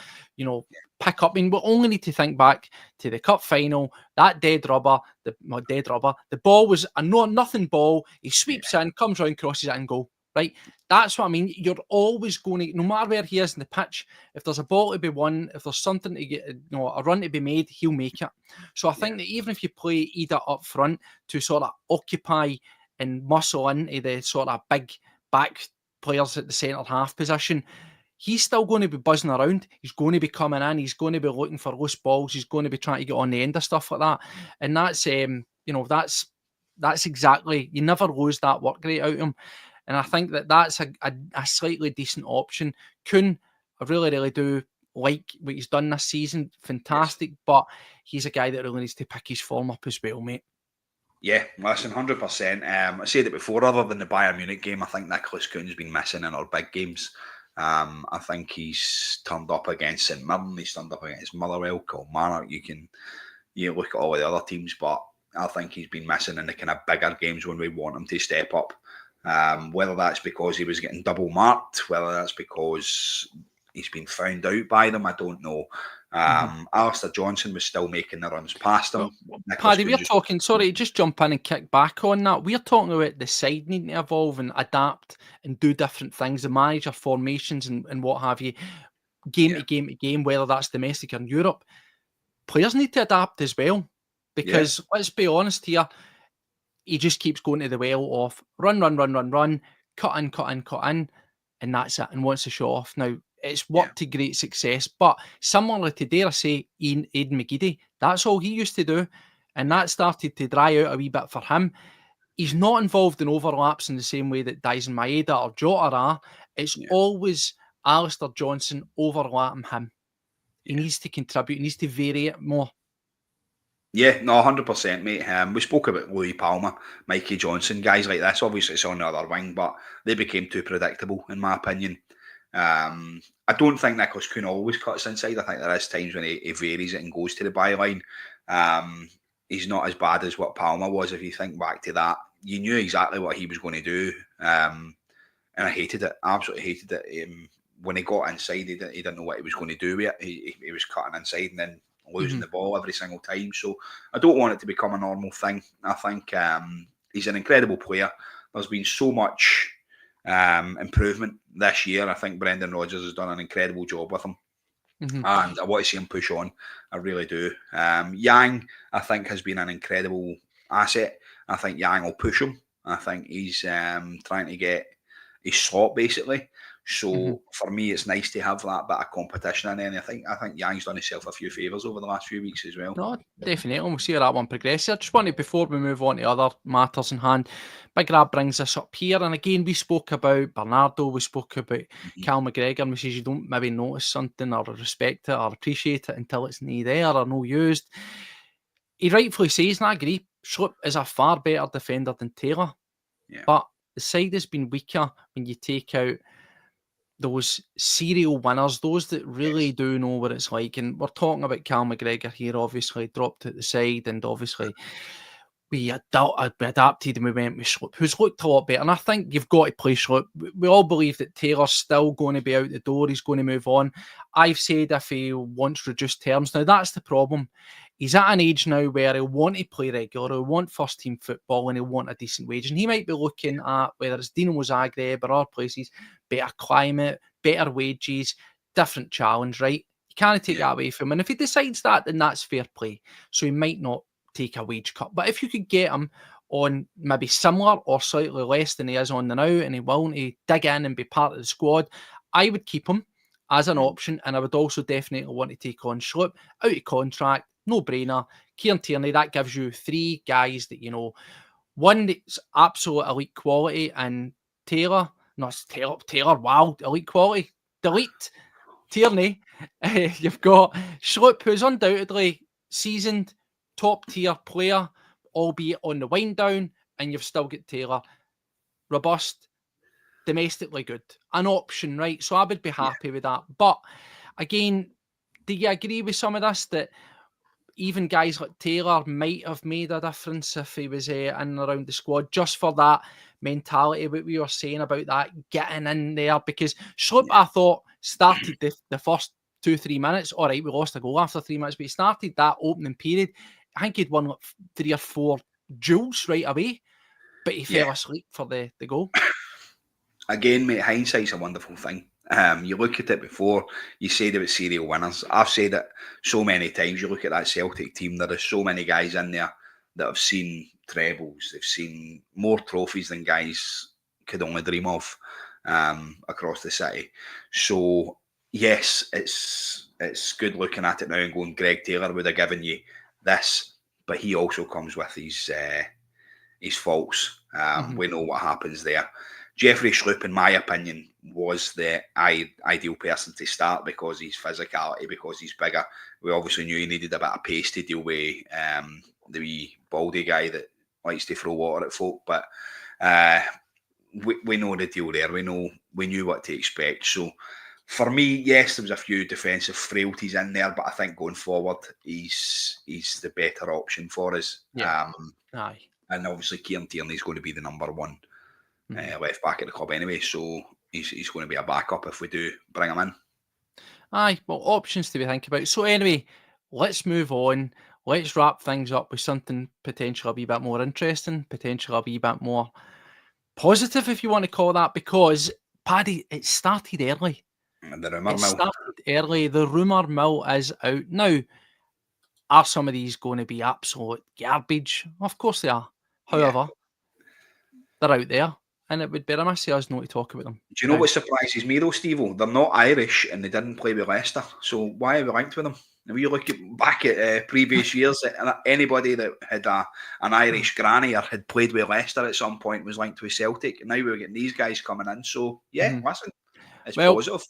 pick up. I mean, we only need to think back to the cup final, that dead rubber. The ball was a nothing ball. He sweeps in, comes round, crosses it and goal. Right? That's what I mean. You're always going to, no matter where he is in the pitch, if there's a ball to be won, if there's something to get, a run to be made, he'll make it. So I think that even if you play Ida up front to sort of occupy and muscle into the sort of big back players at the centre half position, he's still going to be buzzing around. He's going to be coming in. He's going to be looking for loose balls. He's going to be trying to get on the end of stuff like that. And that's, that's exactly, you never lose that work rate out of him. And I think that that's a slightly decent option. Kuhn, I really, really do like what he's done this season. Fantastic. But he's a guy that really needs to pick his form up as well, mate.
Yeah, listen, 100%. I said it before, other than the Bayern Munich game, I think Nicholas Kuhn's been missing in our big games. I think he's turned up against St Mirren, he's turned up against Motherwell, Kilmarnock. You look at all the other teams, but I think he's been missing in the kind of bigger games when we want him to step up. Whether that's because he was getting double marked, whether that's because he's been found out by them, I don't know. Alistair Johnson was still making the runs past him.
Paddy, we're talking, sorry, just jump in and kick back on that. We're talking about the side needing to evolve and adapt and do different things, the manager formations and what have you, game to game to game, whether that's domestic or in Europe. Players need to adapt as well, because let's be honest here, he just keeps going to the well of run, cut in, and that's it, and wants to show off. Now, it's worked to great success, but similarly to, dare I say, Aidan McGeady, that's all he used to do, and that started to dry out a wee bit for him. He's not involved in overlaps in the same way that Dyson Maeda or Jota are. It's always Alistair Johnson overlapping him. He needs to contribute, he needs to vary it more.
Yeah, no, 100%, mate. We spoke about Louis Palmer, Mikey Johnson, guys like this. Obviously, it's on the other wing, but they became too predictable, in my opinion. I don't think Nicholas Kuhn always cuts inside. I think there is times when he varies it and goes to the byline. He's not as bad as what Palmer was. If you think back to that, you knew exactly what he was going to do. And I hated it, absolutely hated it. When he got inside, he didn't know what he was going to do with it. He was cutting inside and then losing the ball every single time. So I don't want it to become a normal thing. I think he's an incredible player. There's been so much improvement this year. I think Brendan Rodgers has done an incredible job with him. And I want to see him push on. I really do. Yang, I think, has been an incredible asset. I think Yang will push him. I think he's trying to get his slot, basically. So for me, it's nice to have that bit of competition. And then I think Yang's done himself a few favours over the last few weeks as well.
No, definitely. We'll see how that one progresses. I just wanted, before we move on to other matters in hand, Big Rab brings us up here. And again, we spoke about Bernardo, we spoke about Cal McGregor, and we says you don't maybe notice something or respect it or appreciate it until it's not there or no used. He rightfully says, and I agree, Schlupp is a far better defender than Taylor.
Yeah.
But the side has been weaker when you take out those serial winners, those that really do know what it's like. And we're talking about Cal McGregor here, obviously, dropped at the side, and obviously we adapted and we went with Schlupp, who's looked a lot better. And I think you've got to play Schlupp. We all believe that Taylor's still going to be out the door. He's going to move on. I've said if he wants reduced terms. Now, that's the problem. He's at an age now where he'll want to play regular, he'll want first-team football, and he'll want a decent wage. And he might be looking at, whether it's Dinamo Zagreb or other places, better climate, better wages, different challenge, right? You can't take that away from him. And if he decides that, then that's fair play. So he might not take a wage cut. But if you could get him on maybe similar or slightly less than he is on the now, and he willing to dig in and be part of the squad, I would keep him as an option. And I would also definitely want to take on Schlupp, out of contract, no-brainer. Kieran Tierney, that gives you three guys that, you know, one that's absolute elite quality, and Taylor, wow, elite quality, delete Tierney. You've got Schlupp, who's undoubtedly seasoned, top-tier player, albeit on the wind down, and you've still got Taylor, robust, domestically good, an option, right? So I would be happy with that. But again, do you agree with some of this, that even guys like Taylor might have made a difference if he was in and around the squad, just for that mentality, what we were saying about that getting in there? Because Schlupp, I thought, started the first 2-3 minutes. All right, we lost a goal after 3 minutes, but he started that opening period. I think he'd won like 3 or 4 duels right away, but he fell asleep for the goal.
Again, mate, hindsight's a wonderful thing. You look at it before, you said about serial winners. I've said it so many times. You look at that Celtic team, there are so many guys in there that have seen trebles. They've seen more trophies than guys could only dream of across the city. So, yes, it's good looking at it now and going, Greg Taylor would have given you this, but he also comes with his faults. We know what happens there. Jeffrey Schlupp, in my opinion, was the ideal person to start because he's physicality, because he's bigger. We obviously knew he needed a bit of pace to deal with the wee baldy guy that likes to throw water at folk, but we know the deal there. We knew what to expect. So for me, yes, there was a few defensive frailties in there, but I think going forward, he's the better option for us.
Yeah. Aye.
And obviously, Kieran Tierney is going to be the number one left back at the club anyway. So he's going to be a backup if we do bring him in.
Aye, well, options to be thinking about. So anyway, let's move on. Let's wrap things up with something potentially a wee bit more interesting, potentially a wee bit more positive, if you want to call that, because, Paddy, it started early.
The rumour
It
mill.
started early. The rumour mill is out. Now, are some of these going to be absolute garbage? Of course they are. However, they're out there, and it would be remiss of us not to talk about them.
Do you know what surprises me though, Steve-O? They're not Irish and they didn't play with Leicester. So why are we linked with them? If you look back at previous years, anybody that had an Irish granny or had played with Leicester at some point was linked with Celtic. And now we're getting these guys coming in. So, listen, it's positive.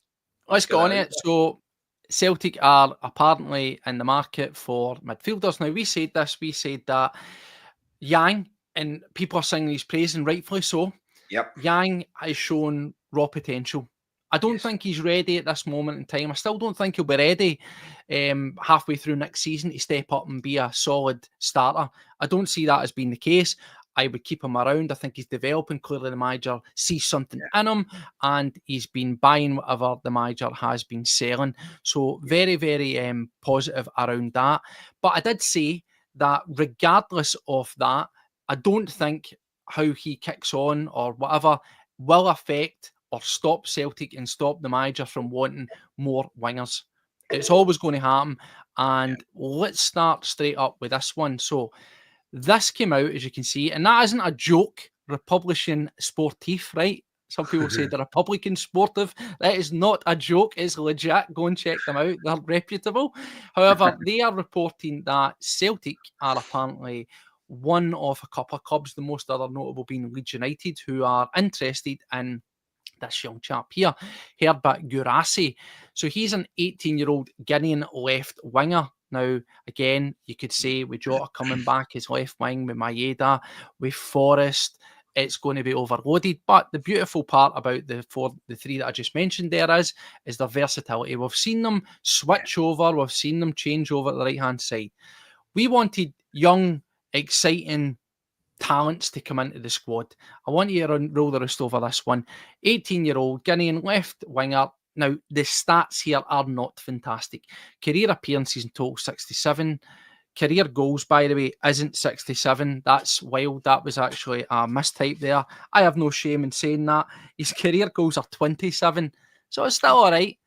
Let's go on it. So, Celtic are apparently in the market for midfielders. Now, we said that Yang, and people are singing his praise, and rightfully so.
Yep.
Yang has shown raw potential. I don't think he's ready at this moment in time. I still don't think he'll be ready halfway through next season to step up and be a solid starter. I don't see that as being the case. I would keep him around. I think he's developing. Clearly, the manager sees something in him, and he's been buying whatever the manager has been selling. So very, very positive around that. But I did say that regardless of that, I don't think how he kicks on or whatever will affect or stop Celtic and stop the manager from wanting more wingers. It's always going to happen. And let's start straight up with this one. So this came out, as you can see, and that isn't a joke, Republican Sportif, right? Some people say the Republican Sportive. That is not a joke. It's legit. Go and check them out. They're reputable. However, they are reporting that Celtic are apparently one of a couple of clubs, the most other notable being Leeds United, who are interested in this young chap here, Herbert Guirassy. So he's an 18-year-old Guinean left winger. Now, again, you could say with Jota coming back as left wing, with Maeda, with Forrest, it's going to be overloaded. But the beautiful part about the three that I just mentioned there is their versatility. We've seen them switch over. We've seen them change over to the right-hand side. We wanted young, exciting talents to come into the squad. I want you to roll the roost over this one. 18-year-old Guinean left winger. Now, the stats here are not fantastic. Career appearances in total 67. Career goals, by the way, isn't 67. That's wild. That was actually a mistype there. I have no shame in saying that. His career goals are 27. So it's still all right.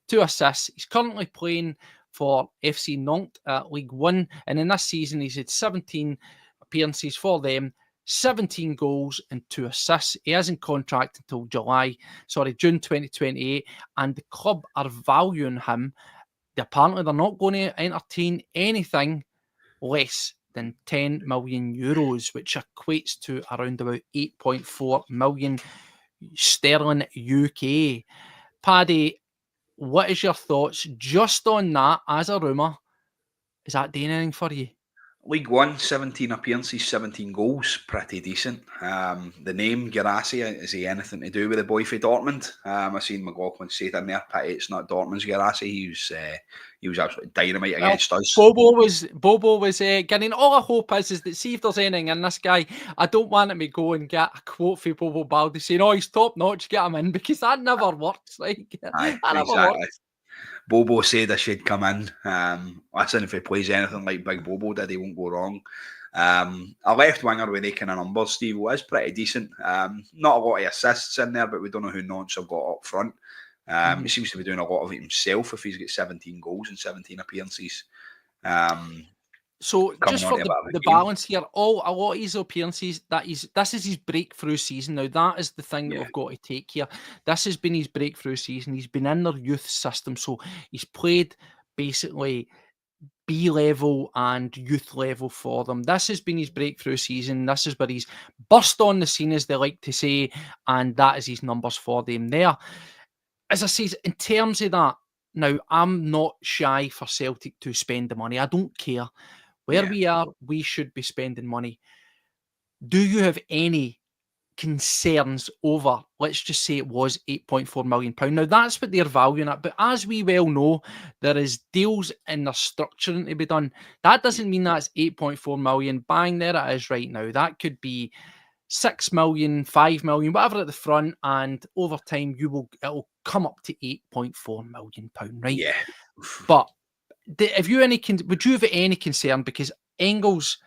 2 assists. He's currently playing for FC Nantes League One. And in this season, he's had 17 appearances for them, 17 goals and 2 assists. He is in contract until June 2028, and the club are valuing him. Apparently, they're not going to entertain anything less than 10 million euros, which equates to around about 8.4 million sterling UK. Paddy, what is your thoughts just on that as a rumour? Is that doing anything for you?
League One, 17 appearances, 17 goals, pretty decent. The name Guirassy, is he anything to do with the boy for Dortmund? I seen McLaughlin say that in there, pity it's not Dortmund's Guirassy. He was absolutely dynamite against us.
Bobo was getting. All I hope is that see if there's anything in this guy. I don't want him to go and get a quote for Bobo Baldi saying, "Oh, he's top notch, get him in," because that never works. Like
Aye,
that
exactly.
never works.
Bobo said I should come in. Listen, if he plays anything like Big Bobo did, he won't go wrong. A left winger with that kind of numbers, Steve, is pretty decent. Not a lot of assists in there, but we don't know who Nantes have got up front. He seems to be doing a lot of it himself if he's got 17 goals and 17 appearances.
So just for the balance here, a lot of his appearances, this is his breakthrough season. Now that is the thing that we've got to take here. This has been his breakthrough season. He's been in their youth system, so he's played basically B level and youth level for them. This has been his breakthrough season. This is where he's burst on the scene, as they like to say, and that is his numbers for them there. As I say, in terms of that, now I'm not shy for Celtic to spend the money. I don't care. Where we are, we should be spending money. do you have any concerns over, let's just say it was £8.4 million? Now, that's what they're valuing at, but as we well know, there is deals in the structuring to be done. That doesn't mean that's 8.4 million. Bang, there it is right now. That could be 6 million, 5 million, whatever at the front, and over time it'll come up to £8.4 million, right?
Yeah.
But would you have any concern? Because Engels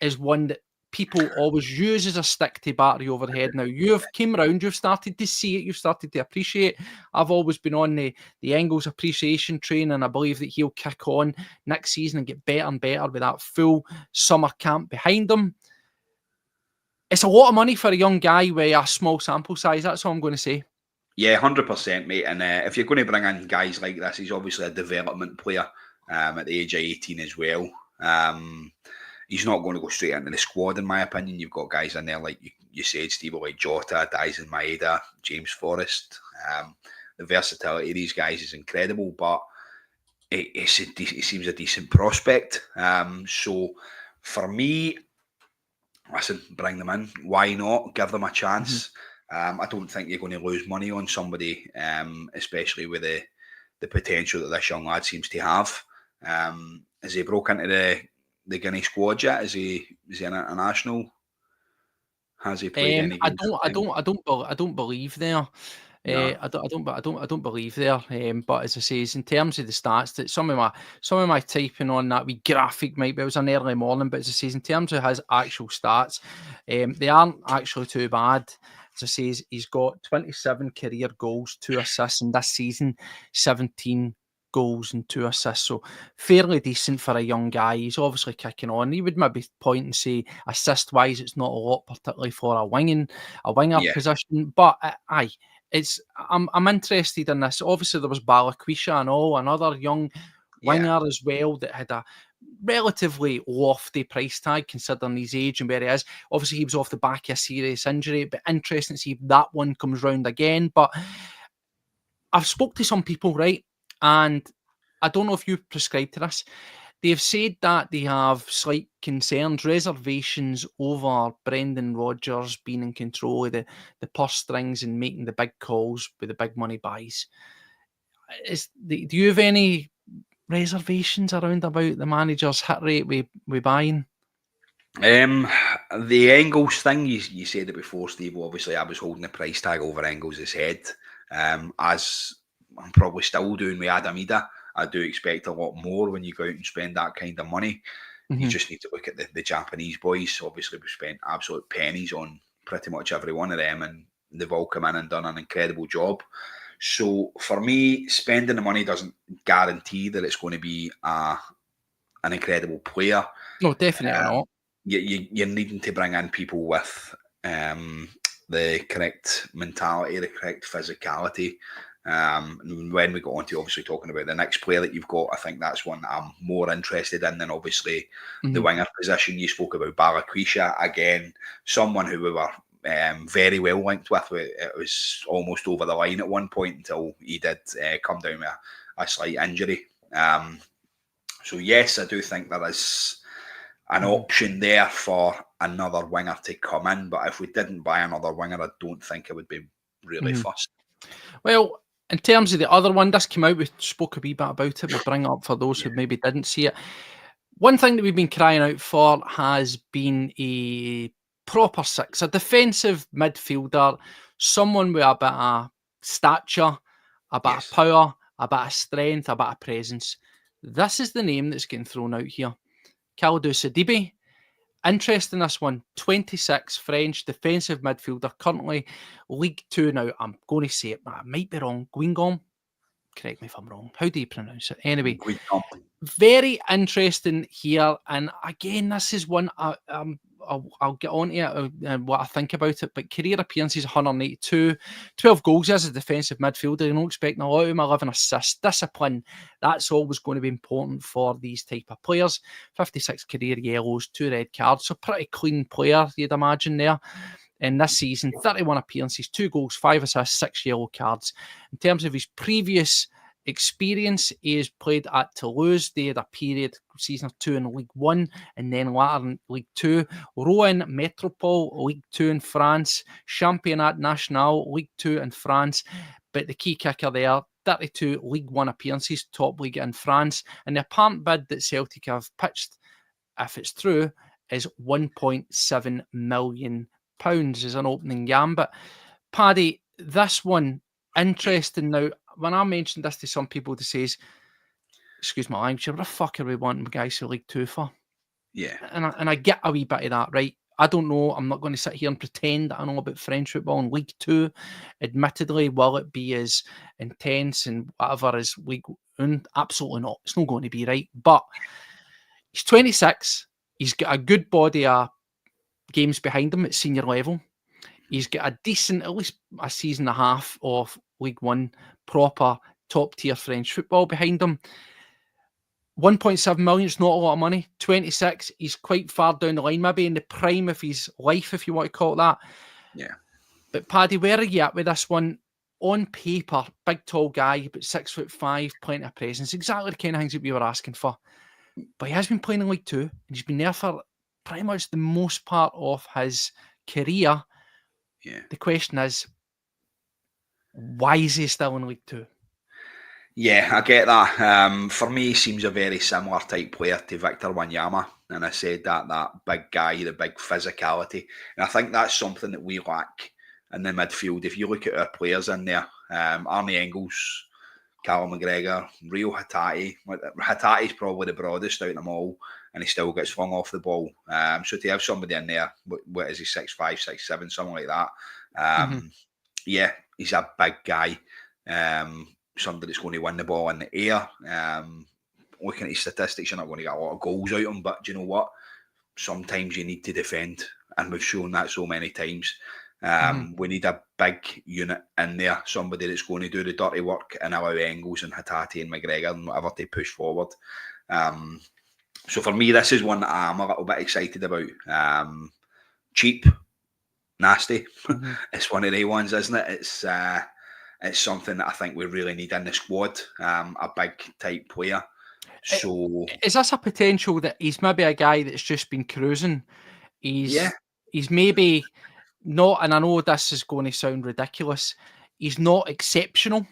is one that people always use as a stick to batter you over the head. Now, you've came around, you've started to see it, you've started to appreciate. I've always been on the Engels appreciation train, and I believe that he'll kick on next season and get better and better with that full summer camp behind him. It's a lot of money for a young guy with a small sample size. That's all I'm going to say.
Yeah, 100%, mate. And if you're going to bring in guys like this, he's obviously a development player at the age of 18 as well. He's not going to go straight into the squad, in my opinion. You've got guys in there, like you said, Steve, like Jota, Dyson Maeda, James Forrest. The versatility of these guys is incredible, but it seems a decent prospect. So for me, listen, bring them in. Why not? Give them a chance. I don't think you're going to lose money on somebody, especially with the potential that this young lad seems to have. Has he broke into the Guinea squad yet? Is he an international? Has he played any games?
I don't believe there.
No.
I don't believe there. But as I say, in terms of the stats, that some of my typing on that wee graphic might be, it was an early morning, but as I say, in terms of his actual stats, they aren't actually too bad. As I say, he's got 27 career goals, 2 assists, and this season 17 goals and 2 assists, so fairly decent for a young guy. He's obviously kicking on. He would maybe point and say assist wise, it's not a lot, particularly for a winger position. But I'm interested in this. Obviously, there was Balikwisha and all, another young winger as well that had a relatively lofty price tag considering his age and where he is. Obviously, he was off the back of a serious injury, but interesting to see if that one comes round again. But I've spoke to some people, right? And I don't know if you prescribe to this. They've said that they have slight concerns, reservations over Brendan Rodgers being in control of the purse strings and making the big calls with the big money buys. Do you have any reservations around about the manager's hit rate with buying?
The Engels thing, you said it before, Steve. Obviously, I was holding the price tag over Engels' head. As I'm probably still doing with Adamida. I do expect a lot more when you go out and spend that kind of money. You just need to look at the Japanese boys. Obviously, we've spent absolute pennies on pretty much every one of them, and they've all come in and done an incredible job. So for me, spending the money doesn't guarantee that it's going to be an incredible player.
No, definitely not.
You're needing to bring in people with the correct mentality, the correct physicality. When we got on to obviously talking about the next player that you've got, I think that's one that I'm more interested in than obviously the winger position. You spoke about Balikwisha, again, someone who we were very well linked with. It was almost over the line at one point until he did come down with a slight injury. So yes, I do think there is an option there for another winger to come in, but if we didn't buy another winger, I don't think it would be really fussed.
Well, in terms of the other one, this came out, we spoke a wee bit about it, we'll bring it up for those who maybe didn't see it. One thing that we've been crying out for has been a proper six, a defensive midfielder, someone with a bit of stature, a bit of power, a bit of strength, a bit of presence. This is the name that's getting thrown out here. Kalidou Sidibe. Interest in this one, 26, French defensive midfielder, currently League 2 now. I'm going to say it, but I might be wrong. Guingamp? Correct me if I'm wrong. How do you pronounce it? Anyway, very interesting here. And again, this is one I'll get on to it and what I think about it. But career appearances 182, 12 goals as a defensive midfielder. You're not expecting a lot of him. 11 assists. Discipline, that's always going to be important for these type of players. 56 career yellows, 2 red cards. So pretty clean player, you'd imagine there. In this season, 31 appearances, 2 goals, 5 assists, 6 yellow cards. In terms of his previous experience. He has played at Toulouse. They had a period, season or two in League One, and then later in League Two. Rouen Metropole, League Two in France. Championnat National, League Two in France. But the key kicker there, 32 League One appearances, top league in France. And the apparent bid that Celtic have pitched, if it's true, is £1.7 million as an opening gambit. Paddy, this one, interesting. Now, when I mentioned this to some people, they says, excuse my language, what the fuck are we wanting guys for League Two for?
Yeah.
And I get a wee bit of that, right? I don't know. I'm not going to sit here and pretend that I know about French football in League Two. Admittedly, will it be as intense and whatever as League One? Absolutely not. It's not going to be, right? But he's 26. He's got a good body of games behind him at senior level. He's got a decent, at least a season and a half of League One, proper top-tier French football behind him. 1.7 million is not a lot of money. 26, he's quite far down the line, maybe in the prime of his life, if you want to call it that.
Yeah.
But Paddy, where are you at with this one? On paper, big tall guy, about 6'5", plenty of presence, exactly the kind of things that we were asking for. But he has been playing in League Two, and he's been there for pretty much the most part of his career.
Yeah.
The question is, why is he still in League Two?
Yeah, I get that. For me, he seems a very similar type player to Victor Wanyama. And I said that big guy, the big physicality. And I think that's something that we lack in the midfield. If you look at our players in there, Arnie Engels, Callum McGregor, Rio Hatate. Hatate's probably the broadest out of them all, and he still gets flung off the ball. So to have somebody in there, what is he, 6'5", 6'7", something like that. Yeah, he's a big guy. Somebody that's going to win the ball in the air. Looking at his statistics, you're not going to get a lot of goals out of him, but do you know what? Sometimes you need to defend, and we've shown that so many times. We need a big unit in there, somebody that's going to do the dirty work and allow Engels and Hatate and McGregor and whatever to push forward. So for me, this is one that I'm a little bit excited about. Cheap, nasty. It's one of the ones, isn't it? It's something that I think we really need in the squad, a big type player. So
is this a potential that he's maybe a guy that's just been cruising? He's maybe not, and I know this is going to sound ridiculous, he's not exceptional,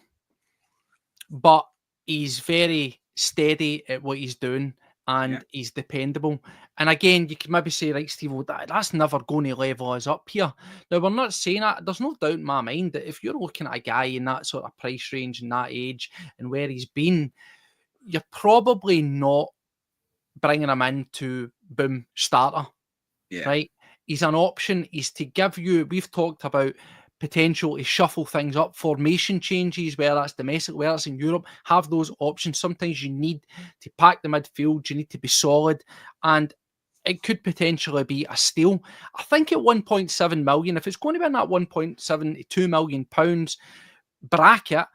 but he's very steady at what he's doing, and he's dependable. And again, you can maybe say, right, Steve, well, that's never going to level us up here. Now, we're not saying that. There's no doubt in my mind that if you're looking at a guy in that sort of price range and that age and where he's been, you're probably not bringing him in to boom starter, right? He's an option. He's to give you, we've talked about potential to shuffle things up, formation changes, whether that's domestic, whether it's in Europe, have those options. Sometimes you need to pack the midfield, you need to be solid, and it could potentially be a steal. I think at 1.7 million, if it's going to be in that 1.7 to £2 million bracket,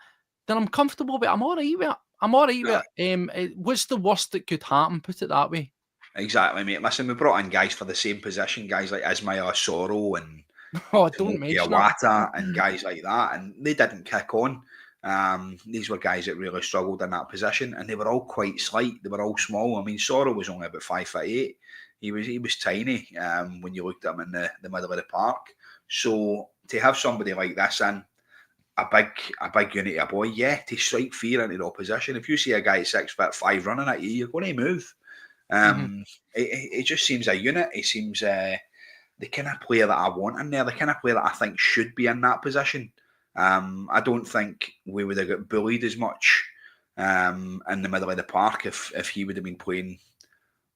then I'm comfortable with it. I'm all right with it. I'm all right with it. What's the worst that could happen? Put it that way.
Exactly, mate. Listen, we brought in guys for the same position, guys like Ismail Soro and
don't mention
Awata and guys like that, and they didn't kick on. These were guys that really struggled in that position, and they were all quite slight. They were all small. I mean, Soro was only about 5'8". He was tiny when you looked at him in the middle of the park. So to have somebody like this in, a big unit of boy, to strike fear into the opposition. If you see a guy at 6'5" running at you, you're going to move. It just seems a unit. It seems the kind of player that I want in there, the kind of player that I think should be in that position. I don't think we would have got bullied as much in the middle of the park if he would have been playing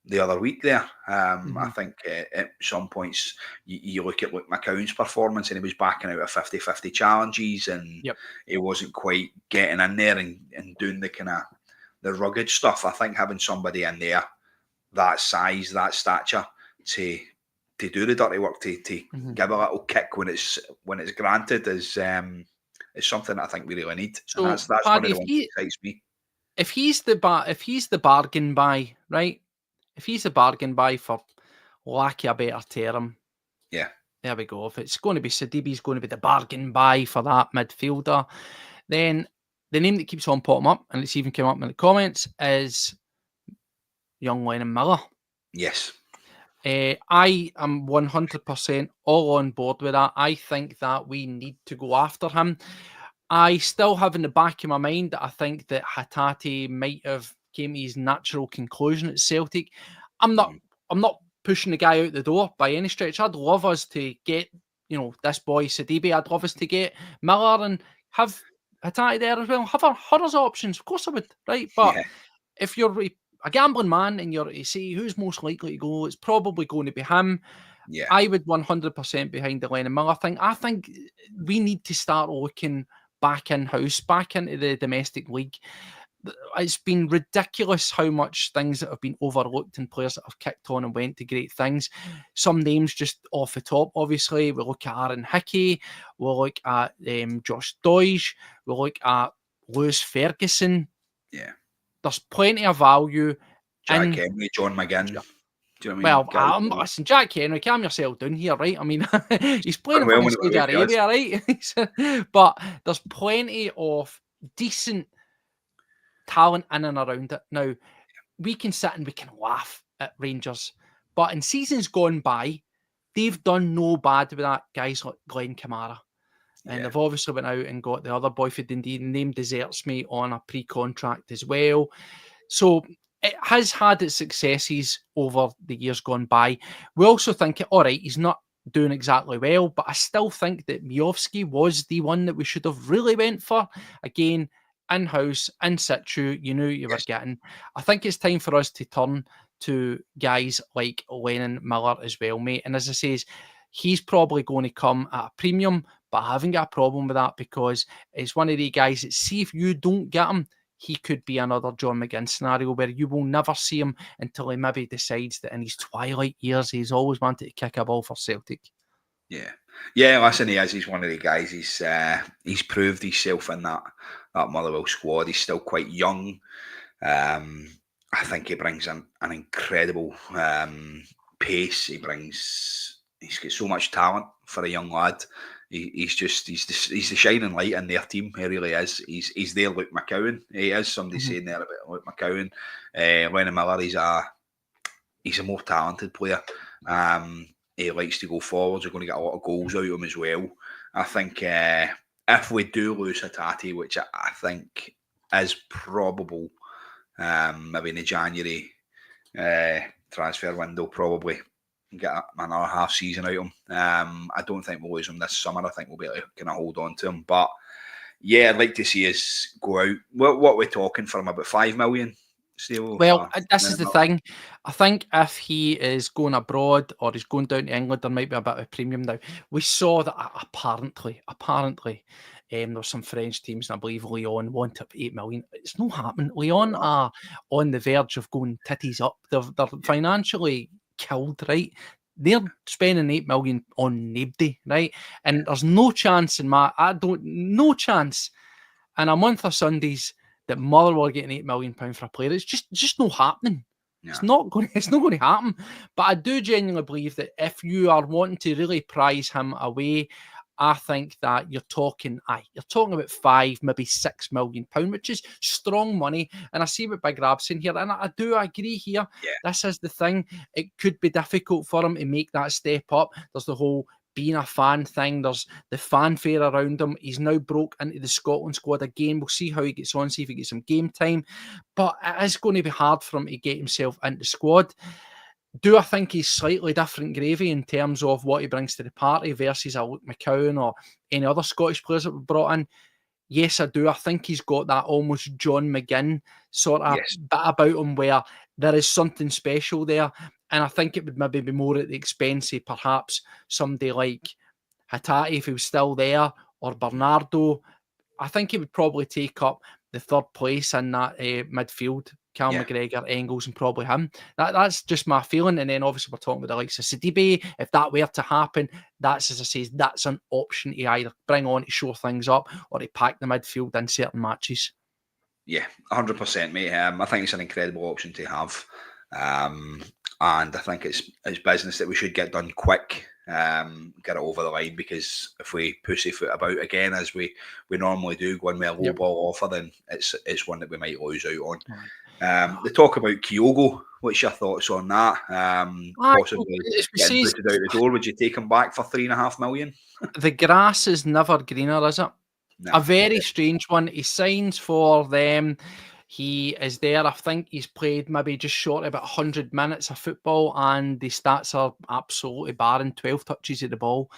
the other week there. I think at some points you look at McCown's performance, and he was backing out of 50-50 challenges, and he wasn't quite getting in there and doing the kind of the rugged stuff. I think having somebody in there that size, that stature, to do the dirty work, to give a little kick when it's granted is something that I think we really need. So and that's Paddy, one of the ones that excites me.
If he's the bargain buy, right? If he's a bargain buy, for lack of a better term, there we go. If it's going to be Sidibe's going to be the bargain buy for that midfielder, then the name that keeps on popping up, and it's even come up in the comments, is young Lennon Miller.
Yes.
I am 100% all on board with that. I think that we need to go after him. I still have in the back of my mind that I think that Hatate might have came to his natural conclusion at Celtic. I'm not pushing the guy out the door by any stretch. I'd love us to get, this boy Sidibe. I'd love us to get Miller and have Hatate there as well. Have others options. Of course I would, right? But if you're a gambling man and you're to see who's most likely to go, it's probably going to be him.
Yeah.
I would 100% behind the Lennon Miller thing. I think we need to start looking back in-house, back into the domestic league. It's been ridiculous how much things that have been overlooked and players that have kicked on and went to great things. Some names just off the top, obviously. We look at Aaron Hickey. We look at Josh Doige. We look at Lewis Ferguson.
Yeah.
There's plenty of value.
Jack Henry, John McGinn.
Yeah.
Do you know what I mean?
Listen, Jack Henry, calm yourself down here, right? I mean, he's playing
Well,
for Saudi Arabia, right? But there's plenty of decent talent in and around it. Now, we can sit and we can laugh at Rangers, but in seasons gone by, they've done no bad with that, guys like Glenn Kamara. And they've obviously went out and got the other boyfriend, indeed, name deserts me, on a pre-contract as well. So it has had its successes over the years gone by. We also think, all right, he's not doing exactly well, but I still think that Miovski was the one that we should have really went for. Again, in-house, in situ, you knew you were getting. I think it's time for us to turn to guys like Lennon Miller as well, mate. And as I say, he's probably going to come at a premium, but I haven't got a problem with that because it's one of the guys that, see, if you don't get him, he could be another John McGinn scenario where you will never see him until he maybe decides that in his twilight years he's always wanted to kick a ball for Celtic.
Yeah, listen, he is. He's one of the guys. He's proved himself in that Motherwell squad. He's still quite young. I think he brings an incredible pace. He's got so much talent for a young lad. He's the shining light in their team. He really is. He's their Luke McCowan. He is. Somebody saying there about Luke McCowan. Lennon Miller, he's a more talented player. He likes to go forwards. You're going to get a lot of goals out of him as well. I think if we do lose Hatate, which I think is probable, maybe in the January transfer window, probably get another half season out of him. I don't think we'll lose him this summer. I think we'll be able to kind of hold on to him. But yeah, I'd like to see us go out. What we're talking for him, about 5 million? Still,
well, this is the thing. I think if he is going abroad or he's going down to England, there might be a bit of a premium now. We saw that apparently, there were some French teams, and I believe Lyon wanted 8 million. It's not happening. Lyon are on the verge of going titties up. They're financially killed, right? They're spending 8 million on nobody, right? And there's no chance no chance in a month of Sundays that Motherwell are getting £8 million for a player. It's just not happening. Yeah. It's not going to happen. But I do genuinely believe that if you are wanting to really prize him away, I think that you're talking about 5, maybe £6 million, which is strong money. And I see what Big Rab's saying here, and I do agree here. Yeah. This is the thing. It could be difficult for him to make that step up. There's the whole being a fan thing. There's the fanfare around him. He's now broke into the Scotland squad again. We'll see how he gets on, see if he gets some game time. But it is going to be hard for him to get himself into the squad. Do I think he's slightly different gravy in terms of what he brings to the party versus a Luke McCowan or any other Scottish players that were brought in? Yes, I do. I think he's got that almost John McGinn sort of bit about him where there is something special there. And I think it would maybe be more at the expense of perhaps somebody like Hatate, if he was still there, or Bernardo. I think he would probably take up the third place in that midfield. Cal McGregor, Engels, and probably him. That's just my feeling. And then obviously we're talking about the likes of Sidibe. If that were to happen, that's, as I say, that's an option to either bring on to shore things up or to pack the midfield in certain matches.
Yeah, 100%, mate. I think it's an incredible option to have. And I think it's business that we should get done quick. get it over the line, because if we pussyfoot about again as we normally do, going with a low ball offer, then it's one that we might lose out on. They talk about Kyogo. What's your thoughts on that? Possibly getting booted out the door. Would you take him back for $3.5 million?
The grass is never greener, is it?
No.
A very strange one. He signs for them. He is there. I think he's played maybe just short of about 100 minutes of football, and the stats are absolutely barren. 12 touches of the ball.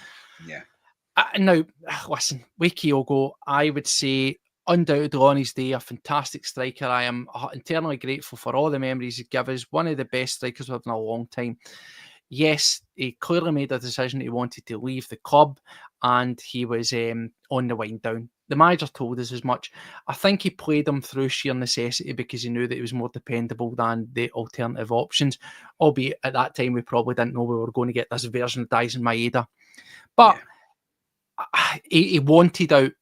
Yeah.
Now, listen, with Kyogo, I would say undoubtedly on his day, a fantastic striker. I am eternally grateful for all the memories he gave us. One of the best strikers we've had in a long time. Yes, he clearly made a decision he wanted to leave the club, and he was on the wind down. The manager told us as much. I think he played him through sheer necessity because he knew that he was more dependable than the alternative options, albeit at that time we probably didn't know we were going to get this version of Daisen Maeda. But he wanted out.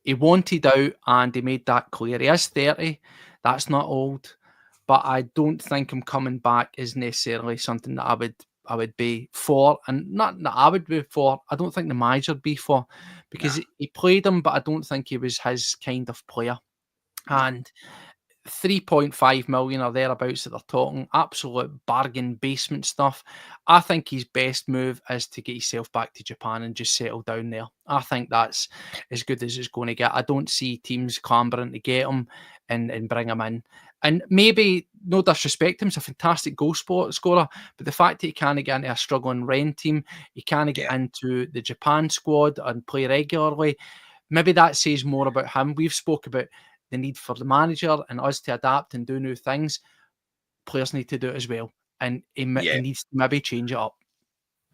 He wanted out, and he made that clear. He is 30. That's not old. But I don't think him coming back is necessarily something that I would be for, and not that I would be for. I don't think the manager would be for, because he played him, but I don't think he was his kind of player. And 3.5 million or thereabouts that they're talking, absolute bargain basement stuff. I think his best move is to get himself back to Japan and just settle down there. I think that's as good as it's going to get. I don't see teams clambering to get him and bring him in. And maybe, no disrespect to him, he's a fantastic goal scorer, but the fact that he can't get into a struggling Rennes team, he can't get into the Japan squad and play regularly, maybe that says more about him. We've spoke about the need for the manager and us to adapt and do new things. Players need to do it as well, and he needs to maybe change it up.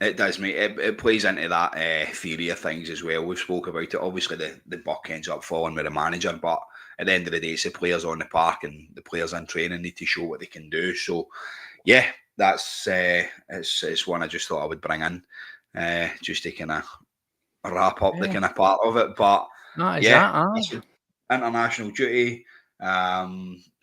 It does, mate. It plays into that theory of things as well. We've spoke about it. Obviously, the buck ends up falling with the manager, but at the end of the day, it's the players on the park, and the players in training need to show what they can do. So, yeah, that's it's one I just thought I would bring in, just to kind of wrap up the kind of part of it. But international duty,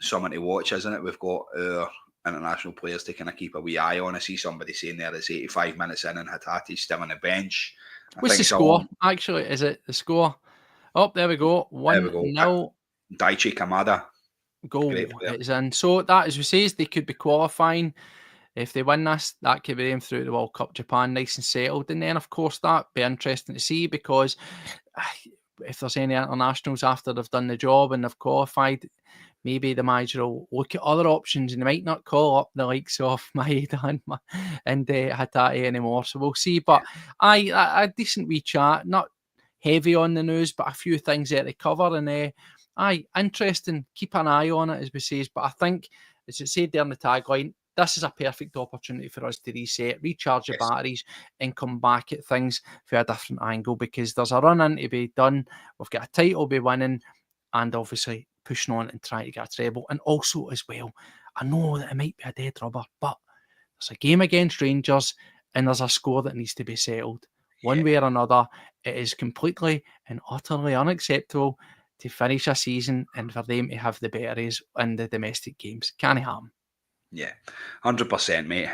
someone to watch, isn't it? We've got our international players to kind of keep a wee eye on. I see somebody saying there it's 85 minutes in and Hatati's still on the bench.
What's the score? Actually, is it the score? Oh, there we go. 1-0.
Daichi Kamada.
Goal is in. So that, as we say, they could be qualifying. If they win this, that could be them through the World Cup Japan nice and settled. And then, of course, that'd be interesting to see, because if there's any internationals after they've done the job and they've qualified, maybe the manager will look at other options and they might not call up the likes of Maeda and Hatati anymore. So we'll see. But a decent wee chat, not heavy on the news, but a few things that they cover. And interesting. Keep an eye on it, as we say. But I think, as it said there in the tagline, this is a perfect opportunity for us to reset, recharge the batteries, and come back at things from a different angle, because there's a run-in to be done. We've got a title to be winning, and obviously pushing on and trying to get a treble. And also, as well, I know that it might be a dead rubber, but there's a game against Rangers, and there's a score that needs to be settled. One way or another, it is completely and utterly unacceptable to finish a season and for them to have the batteries in the domestic games. Can't happen.
Yeah, 100%, mate.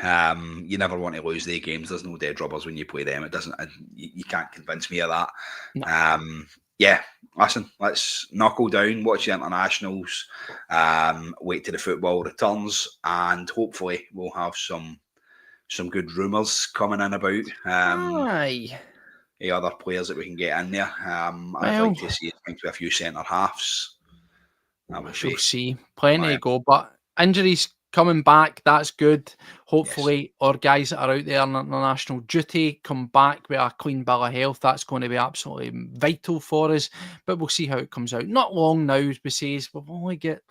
You never want to lose the games. There's no dead rubbers when you play them. It doesn't. You can't convince me of that. No. Yeah, listen. Let's knuckle down. Watch the internationals. Wait till the football returns, and hopefully we'll have some good rumours coming in about. The other players that we can get in there. I'd like to see a few centre halves.
We shall see. Plenty to go, but injuries coming back, that's good. Hopefully, our guys that are out there on international duty come back with a clean bill of health. That's going to be absolutely vital for us. But we'll see how it comes out. Not long now, as we say, we'll only get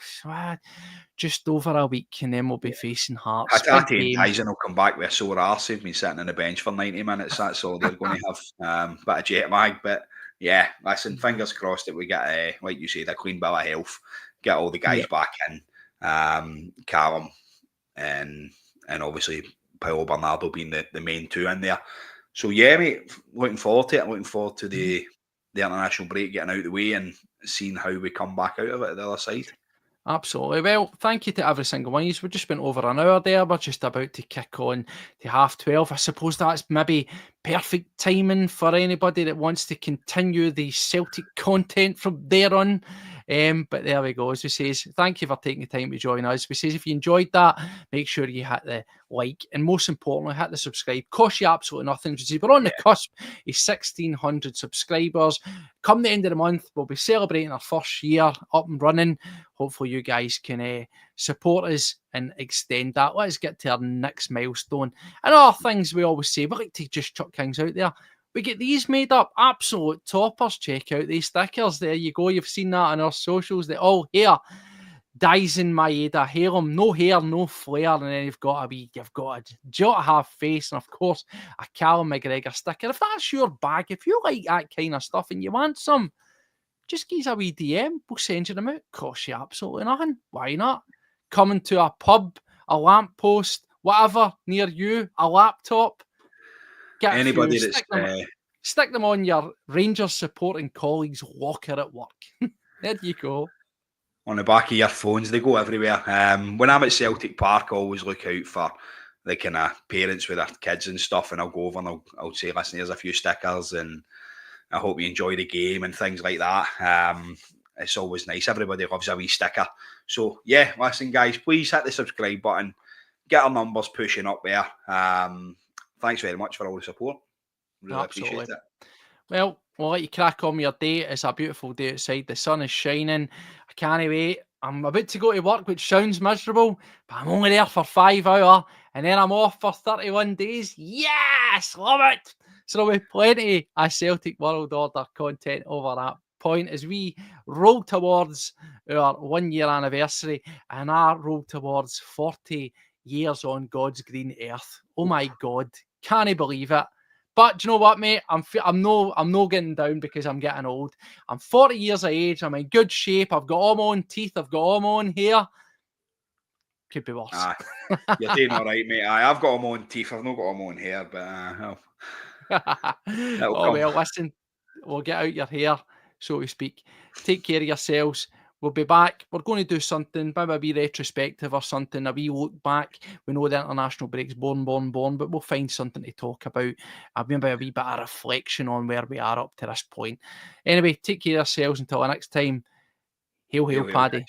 just over a week, and then we'll be facing Hearts.
Hatati and Tyson will come back with a sore arse. They've been sitting on the bench for 90 minutes. That's all they're going to have. Bit of jet lag, but yeah, listen, fingers crossed that we get, like you said, a clean bill of health. Get all the guys back in. Callum and obviously Paolo Bernardo being the main two in there. So yeah, mate, looking forward to it. Looking forward to the international break getting out of the way and seeing how we come back out of it at the other side.
Absolutely. Well, thank you to every single one of you. We've just went over an hour there. We're just about to kick on to 12:30. I suppose that's maybe perfect timing for anybody that wants to continue the Celtic content from there on. But there we go. As we say, thank you for taking the time to join us. We say if you enjoyed that, make sure you hit the like and most importantly, hit the subscribe. Cost you absolutely nothing. We say we're on the cusp of 1,600 subscribers. Come the end of the month, we'll be celebrating our first year up and running. Hopefully you guys can support us and extend that. Let's get to our next milestone. And other things we always say, we like to just chuck things out there. We get these made up, absolute toppers. Check out these stickers. There you go. You've seen that on our socials. They're all here. Dyson Maeda, hail him, no hair, no flair, and then you've got a Jota half face, and of course a Callum McGregor sticker. If that's your bag, if you like that kind of stuff and you want some, just give us a wee DM. We'll send you them out. Cost you absolutely nothing. Why not? Coming to a pub, a lamppost, whatever near you, a laptop. Get
Anybody
a few, stick them on your Rangers supporting colleagues' locker at work. There you go.
On the back of your phones, they go everywhere. When I'm at Celtic Park, I always look out for the kind of parents with their kids and stuff, and I'll go over and I'll say, listen, here's a few stickers, and I hope you enjoy the game and things like that. It's always nice. Everybody loves a wee sticker. So, yeah, listen, guys, please hit the subscribe button. Get our numbers pushing up there. Thanks very much for all the support. Really appreciate it.
Well, we'll let you crack on with your day. It's a beautiful day outside. The sun is shining. I can't wait. I'm about to go to work, which sounds miserable, but I'm only there for 5 hours, and then I'm off for 31 days. Yes! Love it! So there'll be plenty of Celtic World Order content over that point as we roll towards our 1 year anniversary and I roll towards 40 years on God's green earth. Oh my God. Can't I believe it? But do you know what, mate? I'm no getting down because I'm getting old. I'm 40 years of age. I'm in good shape. I've got all my own teeth. I've got all my own hair. Could be worse.
You're doing all right, mate. I've got all my own teeth. I've not got all my own hair, but
well, listen, we'll get out your hair, so to speak. Take care of yourselves. We'll be back. We're going to do something, maybe a wee retrospective or something, a wee look back. We know the international break's born, but we'll find something to talk about. Maybe a wee bit of reflection on where we are up to this point. Anyway, take care of yourselves until the next time. Hail, Paddy.